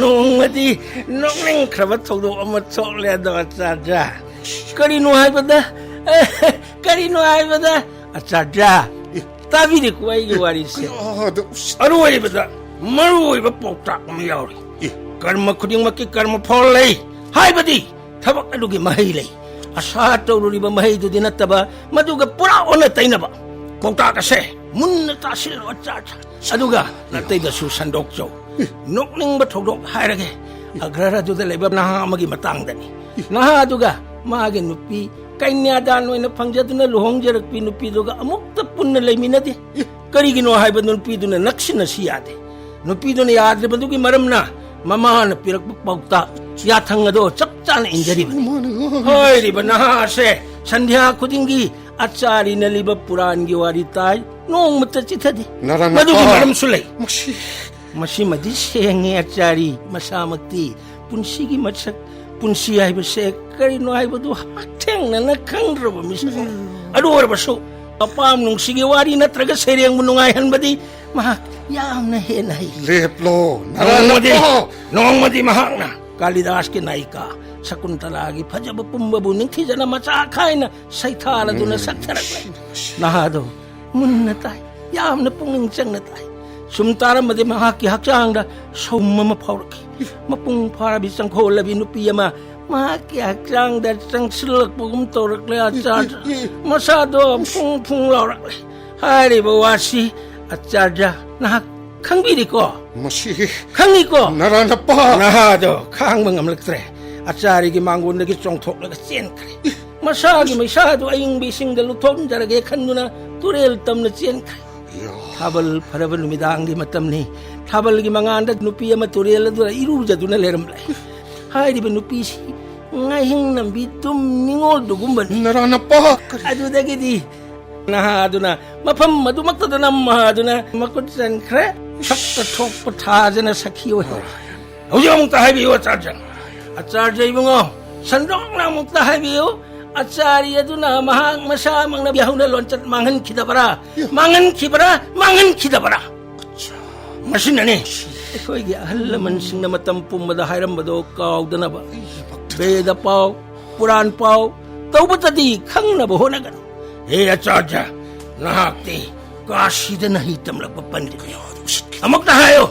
ꯅꯣꯡꯃꯗꯤ ꯅꯣꯛꯅꯤꯡꯈ꯭ꯔꯕ ꯊꯧꯗꯣꯛ ꯑꯃ ꯊꯣꯛꯂꯦ ꯑꯗꯣ ꯑꯆꯥꯔꯖꯥ ꯀꯔꯤꯅꯣ ꯍꯥꯏꯕꯗ ꯑꯆꯥꯔꯖꯥ ꯇꯥꯕꯤꯔꯤꯀꯣ ꯑꯩꯒꯤ ꯋꯥꯔꯤꯁꯦ ꯑꯔꯣꯏꯕꯗ ꯃꯔꯨꯑꯣꯏꯕ ꯄꯥꯎꯇꯥꯛ ꯑꯃ ꯌꯥꯎꯔꯤ ꯀꯔꯃ ꯈꯨꯗꯤꯡꯃꯛꯀꯤ ꯀꯔꯃ ꯐꯣꯜ ꯂꯩ ꯍꯥꯏꯕꯗꯤ ꯊꯕꯛ ꯑꯗꯨꯒꯤ ꯃꯍꯩ ꯂꯩ ꯑꯁꯥ ꯇꯧꯔꯨꯔꯤꯕ ꯃꯍꯩꯗꯨꯗꯤ ꯅꯠꯇꯕ ꯃꯗꯨꯒ ꯄꯨꯔꯥ ꯑꯣꯟꯅ ꯇꯩꯅꯕ ꯄꯥꯎꯇꯥꯛ ꯑꯁꯦ ꯃꯨꯟꯅ ꯇꯥꯁꯤꯜꯂꯣ ꯑꯆꯥꯔꯖꯥ ꯑꯗꯨꯒ ꯅꯥꯇꯩꯗꯁꯨ ꯁꯟꯗꯣꯛꯆꯧ ꯅꯣꯛꯅꯤꯡꯕ ꯊꯧꯗꯣꯛ ꯍꯥꯏꯔꯒꯦ ꯑꯒ꯭ꯔꯍ ꯑꯗꯨꯗ ꯂꯩꯕ ꯅꯍꯥ ꯑꯃꯒꯤ ꯃꯇꯥꯡꯗꯅꯤ ꯅꯍꯥ ꯑꯗꯨꯒ ꯃꯥꯒꯤ ꯅꯨꯄꯤ ꯀꯩꯅ꯭ꯌꯥꯗꯥꯟ ꯑꯣꯏꯅ ꯐꯪꯖꯗꯨꯅ ꯂꯨꯍꯣꯡꯖꯔꯛꯄꯤ ꯅꯨꯄꯤꯗꯨꯒ ꯑꯃꯨꯛꯇ ꯄꯨꯟꯅ ꯂꯩꯃꯤꯟꯅꯗꯦ ꯀꯔꯤꯒꯤꯅꯣ ꯍꯥꯏꯕ ꯅꯨꯄꯤꯗꯨꯅ ꯅꯛꯁꯤꯟꯅꯁꯤ ꯌꯥꯗꯦ ꯅꯨꯄꯤꯗꯨꯅ ꯌꯥꯗ꯭ꯔꯤꯕꯗꯨꯒꯤ ꯃꯔꯝꯅ ꯃꯃꯥꯅ ꯄꯤꯔꯛꯄ ꯄꯥꯎꯇꯥꯛ ꯌꯥꯊꯪ ꯑꯗꯣ ꯆꯞ ꯆꯥꯅ ꯏꯟꯖꯔꯤꯕꯅꯤ ꯍꯥꯏꯔꯤꯕ ꯅꯍꯥ ꯑꯁꯦ ꯁꯟꯙ꯭ꯌꯥ ꯈꯨꯗꯤꯡꯒꯤ ꯑꯆꯥꯔꯤꯅ ꯂꯤꯕ ꯄꯨꯔꯥꯟꯒꯤ ꯋꯥꯔꯤ ꯇꯥꯏ ꯅꯣꯡꯃꯇ ꯆꯤꯊꯗꯦ ꯃꯗꯨꯒꯤ ꯃꯔꯝꯁꯨ ꯂꯩ ꯃꯁꯤꯃꯗꯤ ꯁꯦꯡꯉꯦ ꯑꯆꯥꯔꯤ ꯃꯁꯥꯃꯛꯇꯤ ꯄꯨꯟꯁꯤꯒꯤ ꯃꯁꯛ ꯄꯨꯟꯁꯤ ꯍꯥꯏꯕꯁꯦ ꯀꯔꯤꯅꯣ ꯍꯥꯏꯕꯗꯨ ꯍꯛꯊꯦꯡꯅꯅ ꯈꯪꯗ꯭ꯔꯕ ꯃꯤꯁꯛꯅꯤ ꯑꯗꯨ ꯑꯣꯏꯔꯕꯁꯨ ꯑꯄꯥꯝ ꯅꯨꯡꯁꯤꯒꯤ ꯋꯥꯔꯤ ꯅꯠꯇ꯭ꯔꯒ ꯁꯩꯔꯦꯡꯕꯨ ꯅꯨꯡꯉꯥꯏꯍꯟꯕꯗꯤ ꯃꯍꯥꯛ ꯌꯥꯝꯅ ꯍꯦꯟꯅ ꯍꯩ ꯂꯦꯞꯂꯣ ꯅꯣꯡꯃꯗꯤ ꯃꯍꯥꯛꯅ ꯀꯥꯂꯤꯗꯥꯁꯀꯤ ꯅꯥꯏꯀꯥ ꯁꯀꯨꯟꯇꯂꯥꯒꯤ ꯐꯖꯕ ꯄꯨꯝꯕꯕꯨ ꯅꯤꯡꯊꯤꯖꯅ ꯃꯆꯥ ꯈꯥꯏꯅ ꯁꯩꯊꯥꯔꯗꯨꯅ ꯁꯛꯊꯔꯛꯂꯦ ꯅꯍꯥꯗꯣ ꯃꯨꯟꯅ ꯇꯥꯏ ꯌꯥꯝꯅ ꯄꯨꯛꯅꯤꯡ ꯆꯪꯅ ꯇꯥꯏ ꯁꯨꯝ ꯇꯥꯔꯝꯕꯗꯤ ꯃꯍꯥꯛꯀꯤ ꯍꯛꯆꯥꯡꯗ ꯁꯧꯝ ꯑꯃ ꯐꯥꯎꯔꯛꯈꯤ ꯃꯄꯨꯡ ꯐꯥꯔꯕꯤ ꯆꯪꯈꯣꯜꯂꯕꯤ ꯅꯨꯄꯤ ꯑꯃ ꯃꯍꯥꯛꯀꯤ ꯍꯛꯆꯥꯡꯗ ꯆꯪꯁꯤꯜꯂꯛꯄꯒꯨꯝ ꯇꯧꯔꯛꯂꯦ ꯑꯆꯥꯔꯖ ꯃꯁꯥꯗꯣ ꯐꯨꯡ ꯂꯥꯎꯔꯛꯂꯦ ꯍꯥꯏꯔꯤꯕ ꯋꯥꯁꯤ ꯑꯆꯥꯔꯖ ꯅꯍꯥꯛ ꯈꯪꯕꯤꯔꯤꯀꯣ ꯃꯁꯤ ꯈꯪꯉꯤꯀꯣ 나라나빠 ꯅꯍꯥꯗꯣ ꯈꯥꯡꯕ ꯉꯝꯂꯛꯇ꯭ꯔꯦ ꯑꯆꯥꯔꯤꯒꯤ ꯃꯥꯡꯒꯣꯟꯗꯒꯤ ꯆꯣꯡꯊꯣꯛꯂꯒ ꯆꯦꯟꯈ꯭ꯔꯦ ꯃꯁꯥꯒꯤ ꯃꯩꯁꯥꯗꯨ ꯑꯏꯪꯕ ꯏꯁꯤꯡꯗ ꯂꯨꯊꯣꯛꯖꯔꯒꯦ ꯈꯟꯗꯨꯅ ꯇꯨꯔꯦꯜ ꯇꯝꯅ ꯆꯦꯟꯈ꯭ꯔꯦ ꯊꯥꯕꯜ ꯐꯔꯕ ꯅꯨꯃꯤꯗꯥꯡꯒꯤ ꯃꯇꯝꯅꯤ ꯊꯥꯕꯜꯒꯤ ꯃꯉꯥꯟꯗ ꯅꯨꯄꯤ ꯑꯃ ꯇꯨꯔꯦꯜ ꯑꯗꯨꯗ ꯏꯔꯨꯖꯗꯨꯅ ꯂꯩꯔꯝꯂꯦ ꯍꯥꯏꯔꯤꯕ ꯅꯨꯄꯤꯁꯤ ꯉꯥꯍꯤꯡ ꯅꯝꯕꯤ ꯇꯨꯝ ꯅꯤꯡꯉꯣꯜꯗꯨꯒꯨꯝꯕꯅꯤ 나라나빠 ꯑꯗꯨꯗꯒꯤꯗꯤ ꯅꯍꯥꯗꯨꯅ ꯃꯐꯝ ꯑꯗꯨꯃꯛꯇꯗ ꯅꯝꯃꯗꯨꯅ ꯃꯈꯨꯠ ꯆꯟꯈ꯭ꯔꯦ ꯁꯛꯇ ꯊꯣꯛꯄ ꯊꯥꯖꯅ ꯁꯈꯤ ꯑꯣꯏꯍꯧꯔꯦ ꯍꯧꯖꯤꯛ ꯑꯃꯨꯛꯇ ꯍꯥꯏꯕꯤꯌꯨ ꯑꯆꯥꯔꯖ ꯏꯕꯨꯡꯉꯣ ꯁꯟꯗꯣꯛꯅ ꯑꯃꯨꯛꯇ ꯍꯥꯏꯕꯤꯌꯨ ꯑꯆꯥꯔꯤ ꯑꯗꯨꯅ ꯃꯍꯥꯛ ꯃꯁꯥꯃꯛꯅ ꯌꯥꯍꯧꯅ ꯂꯣꯟꯆꯠ ꯃꯥꯡꯍꯟꯈꯤꯗꯕꯔꯥ ꯃꯁꯤꯅꯅꯤ ꯑꯩꯈꯣꯏꯒꯤ ꯑꯍꯜ ꯂꯃꯟꯁꯤꯡꯅ ꯃꯇꯝ ꯄꯨꯝꯕꯗ ꯍꯥꯏꯔꯝꯕꯗꯣ ꯀꯥꯎꯗꯅꯕ ꯕꯦꯗ ꯄꯥꯎ ꯄꯨꯔꯥꯟ ꯄꯥꯎ ꯇꯧꯕꯇꯗꯤ ꯈꯪꯅꯕ ꯍꯣꯠꯅꯒꯅꯨ ꯍꯦ ꯑꯆꯥꯔꯖ ꯅꯍꯥꯛꯇꯤ ꯀꯥꯁꯤꯗ ꯅꯍꯩ ꯇꯝꯂꯛꯄ ꯄꯟꯗꯤꯠꯅꯤ ꯑꯃꯨꯛꯇ ꯍꯥꯏꯌꯣ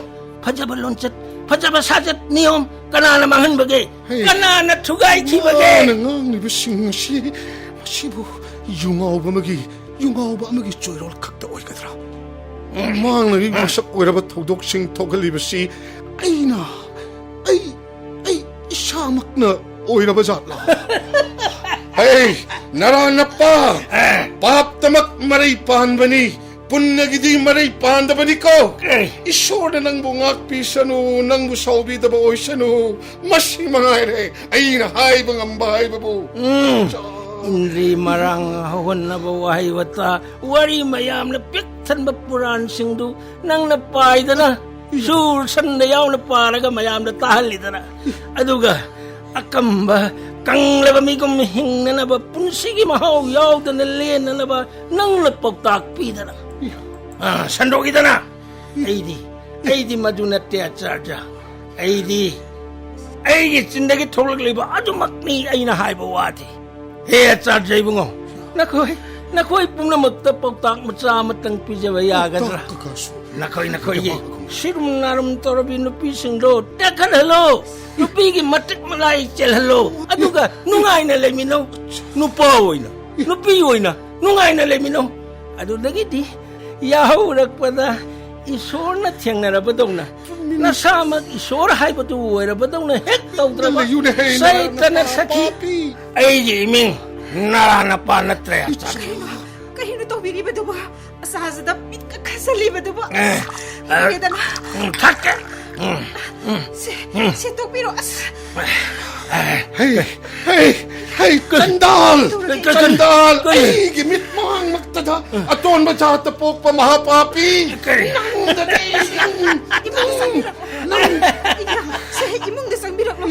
ꯐꯖꯕ ꯂꯣꯟꯆꯠ ꯐꯖꯕ ꯁꯥꯖꯠ ꯅꯤꯌꯣꯝ ꯀꯅꯥꯅ ꯃꯥꯡꯍꯟꯕꯒꯦ ꯀꯅꯥꯅ ꯊꯨꯒꯥꯏꯈꯤꯕꯒꯦ ꯉꯥꯡꯂꯤꯕꯁꯤꯡ ꯑꯁꯤ ꯃꯁꯤꯕꯨ ꯌꯨꯉꯥꯎꯕ ꯑꯃꯒꯤ ꯆꯣꯏꯔꯣꯜ ꯈꯛꯇ ꯑꯣꯏꯒꯗ꯭ꯔꯥ ꯃꯥꯡꯅꯒꯤ ꯃꯁꯛ ꯑꯣꯏꯔꯕ ꯊꯧꯗꯣꯛꯁꯤꯡ ꯊꯣꯛꯍꯜꯂꯤꯕꯁꯤ ꯑꯩ ꯏꯁꯥꯃꯛꯅ ꯑꯣꯏꯔꯕ ꯖꯥꯠꯂꯥ ꯍꯩ ꯅꯔꯥꯅꯞꯄꯥ ꯄꯥꯞꯇꯃꯛ ꯃꯔꯩ ꯄꯥꯟꯕꯅꯤ ꯄꯨꯟꯅꯒꯤꯗꯤ ꯃꯔꯩ ꯄꯥꯟꯗꯕꯅꯤꯀꯣ ꯏꯁꯣꯔꯅ ꯅꯪꯕꯨ ꯉꯥꯛꯄꯤꯁꯅꯨ ꯅꯪꯕꯨ ꯁꯥꯎꯕꯤꯗꯕ ꯑꯣꯏꯁꯅꯨ ꯃꯁꯤ ꯃꯉꯥꯏꯔꯦ ꯑꯩꯅ ꯍꯥꯏꯕ ꯉꯝꯕ ꯍꯥꯏꯕꯕꯨ ꯏꯟꯗ꯭ꯔꯤ ꯃꯔꯥꯡ ꯍꯧꯍꯟꯅꯕ ꯋꯥꯍꯩ ꯋꯥꯇꯥ ꯋꯥꯔꯤ ꯃꯌꯥꯝꯅ ꯄꯤꯛ ꯊꯟꯕ ꯄꯨꯔꯥꯟꯁꯤꯡꯗꯨ ꯅꯪꯅ ꯄꯥꯏꯗꯅ ꯁꯨꯔ ꯁꯟꯗ ꯌꯥꯎꯅ ꯄꯥꯔꯒ ꯃꯌꯥꯝꯗ ꯇꯥꯍꯜꯂꯤꯗꯅ ꯑꯗꯨꯒ ꯑꯀꯝꯕ ꯀꯪꯂꯕ ꯃꯤꯒꯨꯝ ꯍꯤꯡꯅꯅꯕ ꯄꯨꯟꯁꯤꯒꯤ ꯃꯍꯥꯎ ꯌꯥꯎꯗꯅ ꯂꯦꯟꯅꯅꯕ ꯅꯪꯅ ꯄꯥꯎꯇꯥꯛ ꯄꯤꯗꯅ ꯁꯟꯗꯣꯛꯏꯗꯅ ꯑꯩꯗꯤ ꯃꯗꯨ ꯅꯠꯇꯦ ꯑꯆꯥꯔꯖ ꯑꯩꯒꯤ ꯆꯤꯟꯗꯒꯤ ꯊꯣꯛꯂꯛꯂꯤꯕ ꯑꯗꯨꯃꯛꯅꯤ ꯑꯩꯅ ꯍꯥꯏꯕ ꯋꯥꯗꯤ ꯍꯦ ꯑꯆꯥꯔꯖ ꯏꯕꯨꯡꯉꯣ ꯅꯈꯣꯏ ꯄꯨꯝꯅꯃꯛꯇ ꯄꯥꯎꯇꯥꯛ ꯃꯆꯥ ꯑꯃꯇꯪ ꯄꯤꯖꯕ ꯌꯥꯒꯗ꯭ꯔꯥ ꯅꯈꯣꯏꯒꯤ ꯁꯤꯔꯨꯝ ꯅꯥꯔꯨꯝ ꯇꯧꯔꯕꯤ ꯅꯨꯄꯤꯁꯤꯡꯗꯣ ꯇꯦꯛꯈꯠꯍꯜꯂꯣ ꯅꯨꯄꯤꯒꯤ ꯃꯇꯤꯛ ꯃꯂꯥꯏ ꯆꯦꯜꯍꯜꯂꯣ ꯑꯗꯨꯒ ꯅꯨꯡꯉꯥꯏꯅ ꯂꯩꯃꯤꯟꯅꯧ ꯅꯨꯄꯥ ꯑꯣꯏꯅ ꯅꯨꯄꯤ ꯑꯣꯏꯅ ꯅꯨꯡꯉꯥꯏꯅ ꯂꯩꯃꯤꯟꯅꯧ ꯑꯗꯨꯗꯒꯤꯗꯤ ꯌꯥꯍꯧꯔꯛꯄꯗ ꯏꯁꯣꯔꯅ ꯊꯦꯡꯅꯔꯕꯗꯧꯅ ꯅꯁꯥꯃꯛ ꯏꯁꯣꯔ ꯍꯥꯏꯕꯗꯨ ꯑꯣꯏꯔꯕꯗꯧꯅ ꯍꯦꯛ ꯇꯧꯗ꯭ꯔꯕ ꯆꯩꯇꯅ ꯁꯈꯤ ꯑꯩꯒꯤ ꯏꯃꯤꯡ ꯅꯔꯥꯅꯄꯥ ꯅꯠꯇ꯭ꯔꯦ ꯀꯩꯅꯣ ꯇꯧꯕꯤꯔꯤꯕꯗꯨꯕꯣ ꯑꯁꯥꯖꯗ ꯄꯤꯠꯀ ꯈꯁꯜꯂꯤꯕꯗꯨꯕꯣ ꯊꯛꯀꯦ ꯁꯦ ꯇꯣꯛꯄꯤꯔꯣ ꯑꯁ Hey, Kandal! Ay, gimitmang magtada! Aton ba jata po pa mahapapi? Se, imong desang birak mo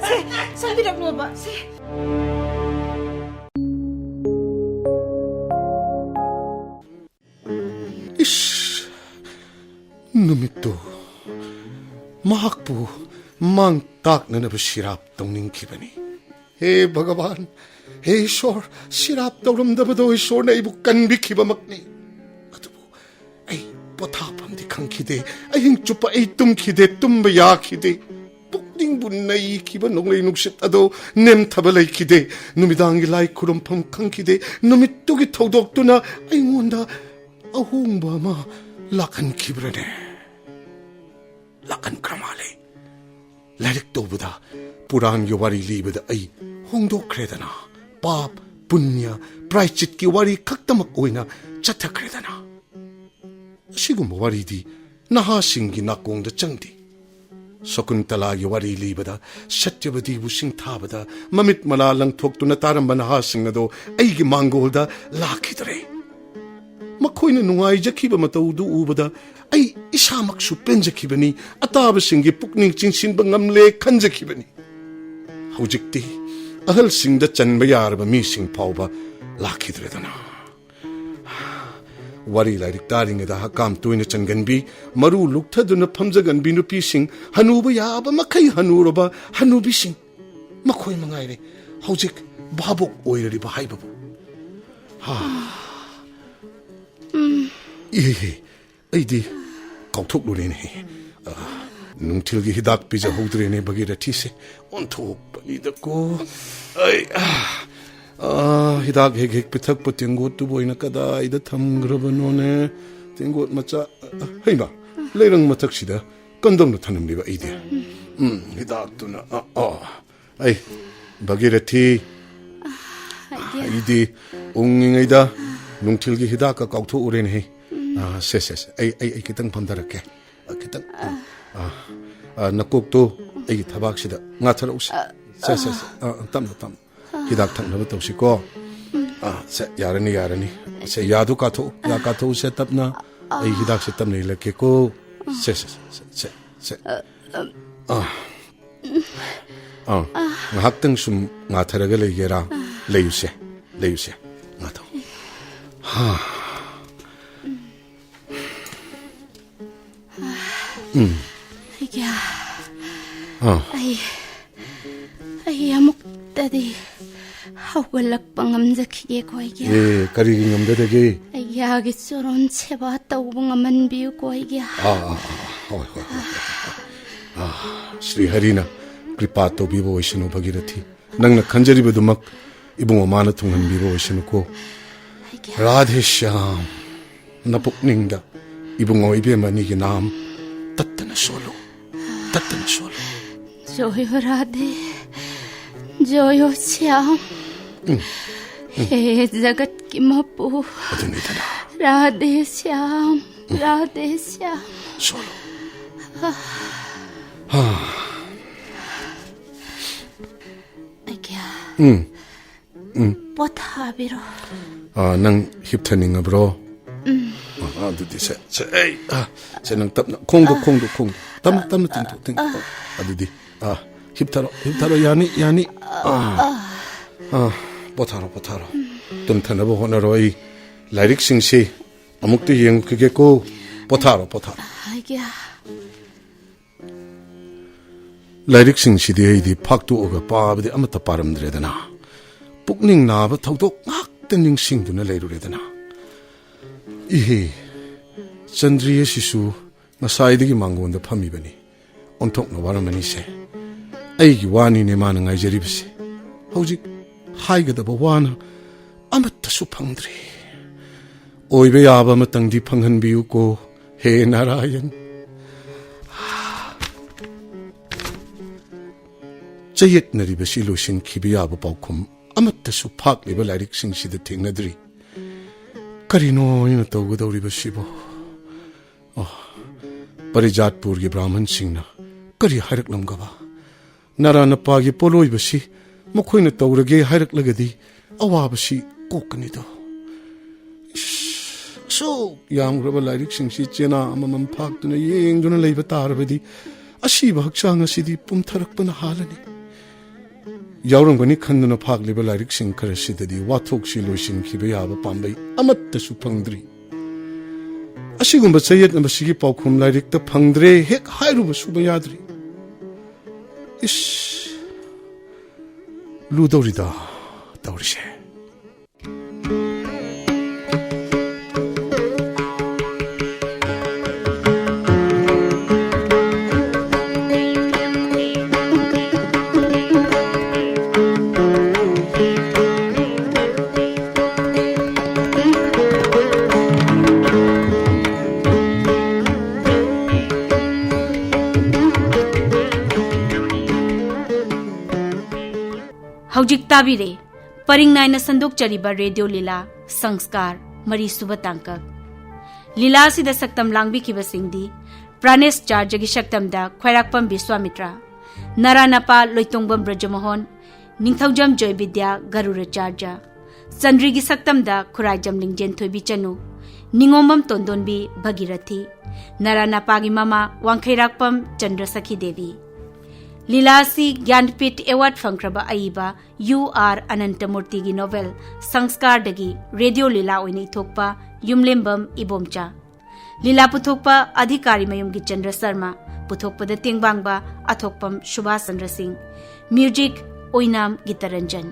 Se, sang birak mo ba? Se. Ish! Numito. Mahakpo. Mang tak na nabasirap tong ningkibani. Hey, Bhagavan. Hey, Ishor. Sirap daw ramdabado Ishor na ibukan bikiba makni. Ato po, ay potapam di kang kide. Ay hing chupa ay tumkide, tumbaya kide. Pukling bunay kiba nung lay nugsit ado, nem tabalay kide. Numidangilay kurumpam kang kide. Numitugi tawdok to na, ay ngunda, ahong ba ma, lakan kibrane. Lakan kramale. Larik tawbada, Puran wari libada ay hongdokredana. Pap, punya, praichit ki wari kaktamak oina chatakredana. Sigumba wari di, nahasingi nakong da changdi. Sakuntala wari libada, satyabadi busing tabada, mamit malalang thokto na taramba nahasing na do, ay gimangolda lakidre. Makoy na nungay jakiba mataudu ubada, ay isamak supen jakibani, atabasingi pukning chinsin bangamle kan jakibani. Haujikti, ahal sing da chan bayarba mising pauba, lakidredana. Wari lairik taring da hakam tuina chan ganbi, maru lukta duna pamza ganbi nupi sing, hanuba yaba makay hanuroba, hanubi sing. Makoy mangayre, haujik, babok oirari bahay babo. Ihi, ay di, ꯀꯥꯎꯊꯣꯛꯂꯨꯔꯦꯅꯦ ꯅꯨꯡꯊꯤꯜꯒꯤ ꯍꯤꯗꯥꯛ ꯄꯤꯖꯍꯧꯗ꯭ꯔꯦꯅꯦ ꯚꯒꯤꯔꯊꯤꯁꯦ ꯑꯣꯟꯊꯣꯛꯄꯅꯤꯗꯀꯣ ꯑꯩ ꯍꯤꯗꯥꯛ ꯍꯦꯛ ꯍꯦꯛ ꯄꯤꯊꯛꯄ ꯇꯦꯡꯒꯣꯠꯇꯨꯕꯨ ꯑꯣꯏꯅ ꯀꯗꯥꯏꯗ ꯊꯝꯈ꯭ꯔꯕꯅꯣꯅꯦ ꯇꯦꯡꯒꯣꯠ ꯃꯆꯥ ꯍꯩꯃ ꯂꯩꯔꯪ ꯃꯊꯛꯁꯤꯗ ꯀꯟꯗꯧꯅ ꯊꯅꯝꯂꯤꯕ ꯑꯩꯗꯤ ꯍꯤꯗꯥꯛꯇꯨꯅ ꯑꯩ ꯚꯒꯤꯔꯊꯤ ꯑꯩꯗꯤ ꯎꯪꯉꯤꯉꯩꯗ ꯅꯨꯡꯊꯤꯜꯒꯤ ꯍꯤꯗꯥꯛꯀ ꯀꯥꯎꯊꯣꯛꯎꯔꯦꯅꯦ ꯁꯦ ꯑꯩ ꯈꯤꯇꯪ ꯐꯝꯊꯔꯛꯀꯦ ꯈꯤꯇꯪ ꯅꯀꯣꯛꯇꯣ ꯑꯩꯒꯤ ꯊꯕꯥꯛꯁꯤꯗ ꯉꯥꯊꯔꯛꯎꯁꯦ ꯁꯦ ꯇꯞꯅ ꯍꯤꯗꯥꯛ ꯊꯛꯅꯕ ꯇꯧꯁꯤꯀꯣ ꯁꯦ ꯌꯥꯔꯅꯤ ꯁꯦ ꯌꯥꯗꯨ ꯀꯥꯊꯣꯛꯎꯁꯦ ꯇꯞꯅ ꯑꯩ ꯍꯤꯗꯥꯛꯁꯦ ꯇꯞꯅ ꯏꯜꯂꯛꯀꯦꯀꯣ ꯁꯦ ꯉꯥꯏꯍꯥꯛꯇꯪ ꯁꯨꯝ ꯉꯥꯊꯔꯒ ꯂꯩꯒꯦꯔꯥ ꯂꯩꯌꯨꯁꯦ ꯉꯥꯊꯧ ꯑꯩ ꯑꯃꯨꯛꯇꯗꯤ ꯍꯧꯒꯠꯂꯛꯄ ꯉꯝꯖꯈꯤꯒꯦꯀꯣ ꯑꯩꯒꯤ ꯀꯔꯤꯒꯤ ꯉꯝꯗꯗꯒꯦ ꯑꯩꯒꯤ ꯆꯣꯔꯣꯟ ꯁꯦꯕꯥ ꯇꯧꯕ ꯉꯝꯍꯟꯕꯤꯌꯨꯀꯣ ꯑꯩꯒꯤ ꯍꯣꯏ శ్రీ హరిꯅ ꯀ꯭ꯔꯤꯄꯥ ꯇꯧꯕꯤꯕ ꯑꯣꯏꯁꯅꯨ ꯚꯒꯤꯔꯊꯤ ꯅꯪꯅ ꯈꯟꯖꯔꯤꯕꯗꯨꯃꯛ ꯏꯕꯨꯡꯉꯣ ꯃꯥꯅ ꯊꯨꯡꯍꯟꯕꯤꯕ ꯑꯣꯏꯁꯅꯨꯀꯣ ꯔꯥꯙꯦꯁ꯭ꯌꯥꯝ ꯅꯄꯨꯛꯅꯤꯡꯗ 이붕어 이베마니기 남 따뜻한 솔로 조요 라데 조요 참 해 자갓 김아ปู 어디니다나 라데 참 솔로 아기야 뽀타비로 năng 힙터닝으로 어디디 쟤는 콩도 땀 어디디 힙타로 야니 보타로 좀 타나보 호나로 이 라이릭 싱시 아무것도 영 그게고 보타로 아기야 라이릭 싱시디 에이디 팍도 오가 빠비디 아무것도 빠름드레다나 북닝 나바 더욱더 막던 싱두나 레이루레다나 이히 ꯆꯟꯗ꯭ꯔꯤꯌꯦ ꯁꯤꯁꯨ ꯉꯁꯥꯏꯗꯒꯤ ꯃꯥꯡꯒꯣꯟꯗ ꯐꯝꯃꯤꯕꯅꯤ ꯑꯣꯟꯊꯣꯛꯅ ꯋꯥꯔꯝꯃꯅꯤꯁꯦ ꯑꯩꯒꯤ ꯋꯥꯅꯤꯅꯦ ꯃꯥꯅ ꯉꯥꯏꯖꯔꯤꯕꯁꯦ ꯍꯧꯖꯤꯛ ꯍꯥꯏꯒꯗꯕ ꯋꯥꯅ ꯑꯃꯠꯇꯁꯨ ꯐꯪꯗ꯭ꯔꯤ ꯑꯣꯏꯕ ꯌꯥꯕ ꯑꯃꯇꯪꯗꯤ ꯐꯪꯍꯟꯕꯤꯌꯨꯀꯣ ꯍꯦ ꯅꯥꯔꯥꯌꯟ ꯆꯌꯦꯠꯅꯔꯤꯕꯁꯤ ꯂꯣꯏꯁꯤꯟꯈꯤꯕ ꯌꯥꯕ ꯄꯥꯎꯈꯨꯝ ꯑꯃꯠꯇꯁꯨ ꯐꯥꯛꯂꯤꯕ ꯂꯥꯏꯔꯤꯛꯁꯤꯡꯁꯤꯗ ꯊꯦꯡꯅꯗ꯭ꯔꯤ ꯀꯔꯤꯅꯣ ꯑꯩꯅ ꯇꯧꯒꯗꯧꯔꯤꯕꯁꯤꯕꯣ ꯄꯔꯤꯖꯥꯠꯄꯨꯔꯒꯤ ꯕ꯭ꯔꯥꯍꯃꯟꯁꯤꯡꯅ ꯀꯔꯤ ꯍꯥꯏꯔꯛꯂꯝꯒꯕ ꯅꯔꯥꯅꯄꯥꯒꯤ ꯄꯣꯂꯣꯏꯕꯁꯤ ꯃꯈꯣꯏꯅ ꯇꯧꯔꯒꯦ ꯍꯥꯏꯔꯛꯂꯒꯗꯤ ꯑꯋꯥꯕꯁꯤ ꯀꯣꯛꯀꯅꯤꯗꯣ ꯑꯁꯨꯛ ꯌꯥꯝꯈ꯭ꯔꯕ ꯂꯥꯏꯔꯤꯛꯁꯤꯡꯁꯤ ꯆꯦꯅꯥ ꯑꯃꯃꯝ ꯐꯥꯛꯇꯨꯅ ꯌꯦꯡꯗꯨꯅ ꯂꯩꯕ ꯇꯥꯔꯕꯗꯤ ꯑꯁꯤꯕ ꯍꯛꯆꯥꯡ ꯑꯁꯤꯗꯤ ꯄꯨꯝꯊꯔꯛꯄꯅ ꯍꯥꯜꯂꯅꯤ ꯌꯥꯎꯔꯝꯒꯅꯤ ꯈꯟꯗꯨꯅ ꯐꯥꯛꯂꯤꯕ ꯂꯥꯏꯔꯤꯛꯁꯤꯡ ꯈꯔꯁꯤꯗꯗꯤ ꯋꯥꯊꯣꯛꯁꯤ ꯂꯣꯏꯁꯤꯟꯈꯤꯕ ꯌꯥꯕ ꯄꯥꯝꯕꯩ ꯑꯃꯠꯇꯁꯨ ꯐꯪꯗ꯭ꯔꯤ ꯑꯁꯤꯒꯨꯝꯕ ꯆꯌꯦꯠꯅꯕꯁꯤꯒꯤ ꯄꯥꯎꯈꯨꯝ ꯂꯥꯏꯔꯤꯛꯇ ꯐꯪꯗ꯭ꯔꯦ ꯍꯦꯛ ꯍꯥꯏꯔꯨꯕꯁꯨꯕ ꯌꯥꯗ꯭ꯔꯤ ꯂꯨꯗꯧꯔꯤꯗ ꯇꯧꯔꯤꯁꯦ हौजिक ताबिरे परिंग नायना संदोक चरिबा रेडियो लीला संस्कार मरी सुबह तांकक लीला सिदा सक्तम लांगबी की बसिंगदी प्राणेश चार्जगी सक्तम दा खैराकपम विश्वामित्रा नारानपा लोइतोंगबम ब्रजमोहन निंगथौजम जयविद्या गरुड़चार्य चंद्रीगी सक्तम दा खुराइजम लिंगजेन थोइबी चनु निंगोमम तोंदोनबी भगीरथी नारानपागी मामा वांखैराकपम चंद्रसखी देवी लीलासी ज्ञानपीठ एवार्ड फंख्रबा अईबा UR अनंतमूर्ति की नोवेल संस्कार दगी रेडियो लीला ओइने इथोकपा युमलेम्बम इबोमचा लीला पुथोकपा अधिकारी मयुम की चंद्र शर्मा पुथोकपद तेंगबांगबा अथोकपम सुभाष चंद्र सिंह म्यूजिक ओइनाम गीतरंजन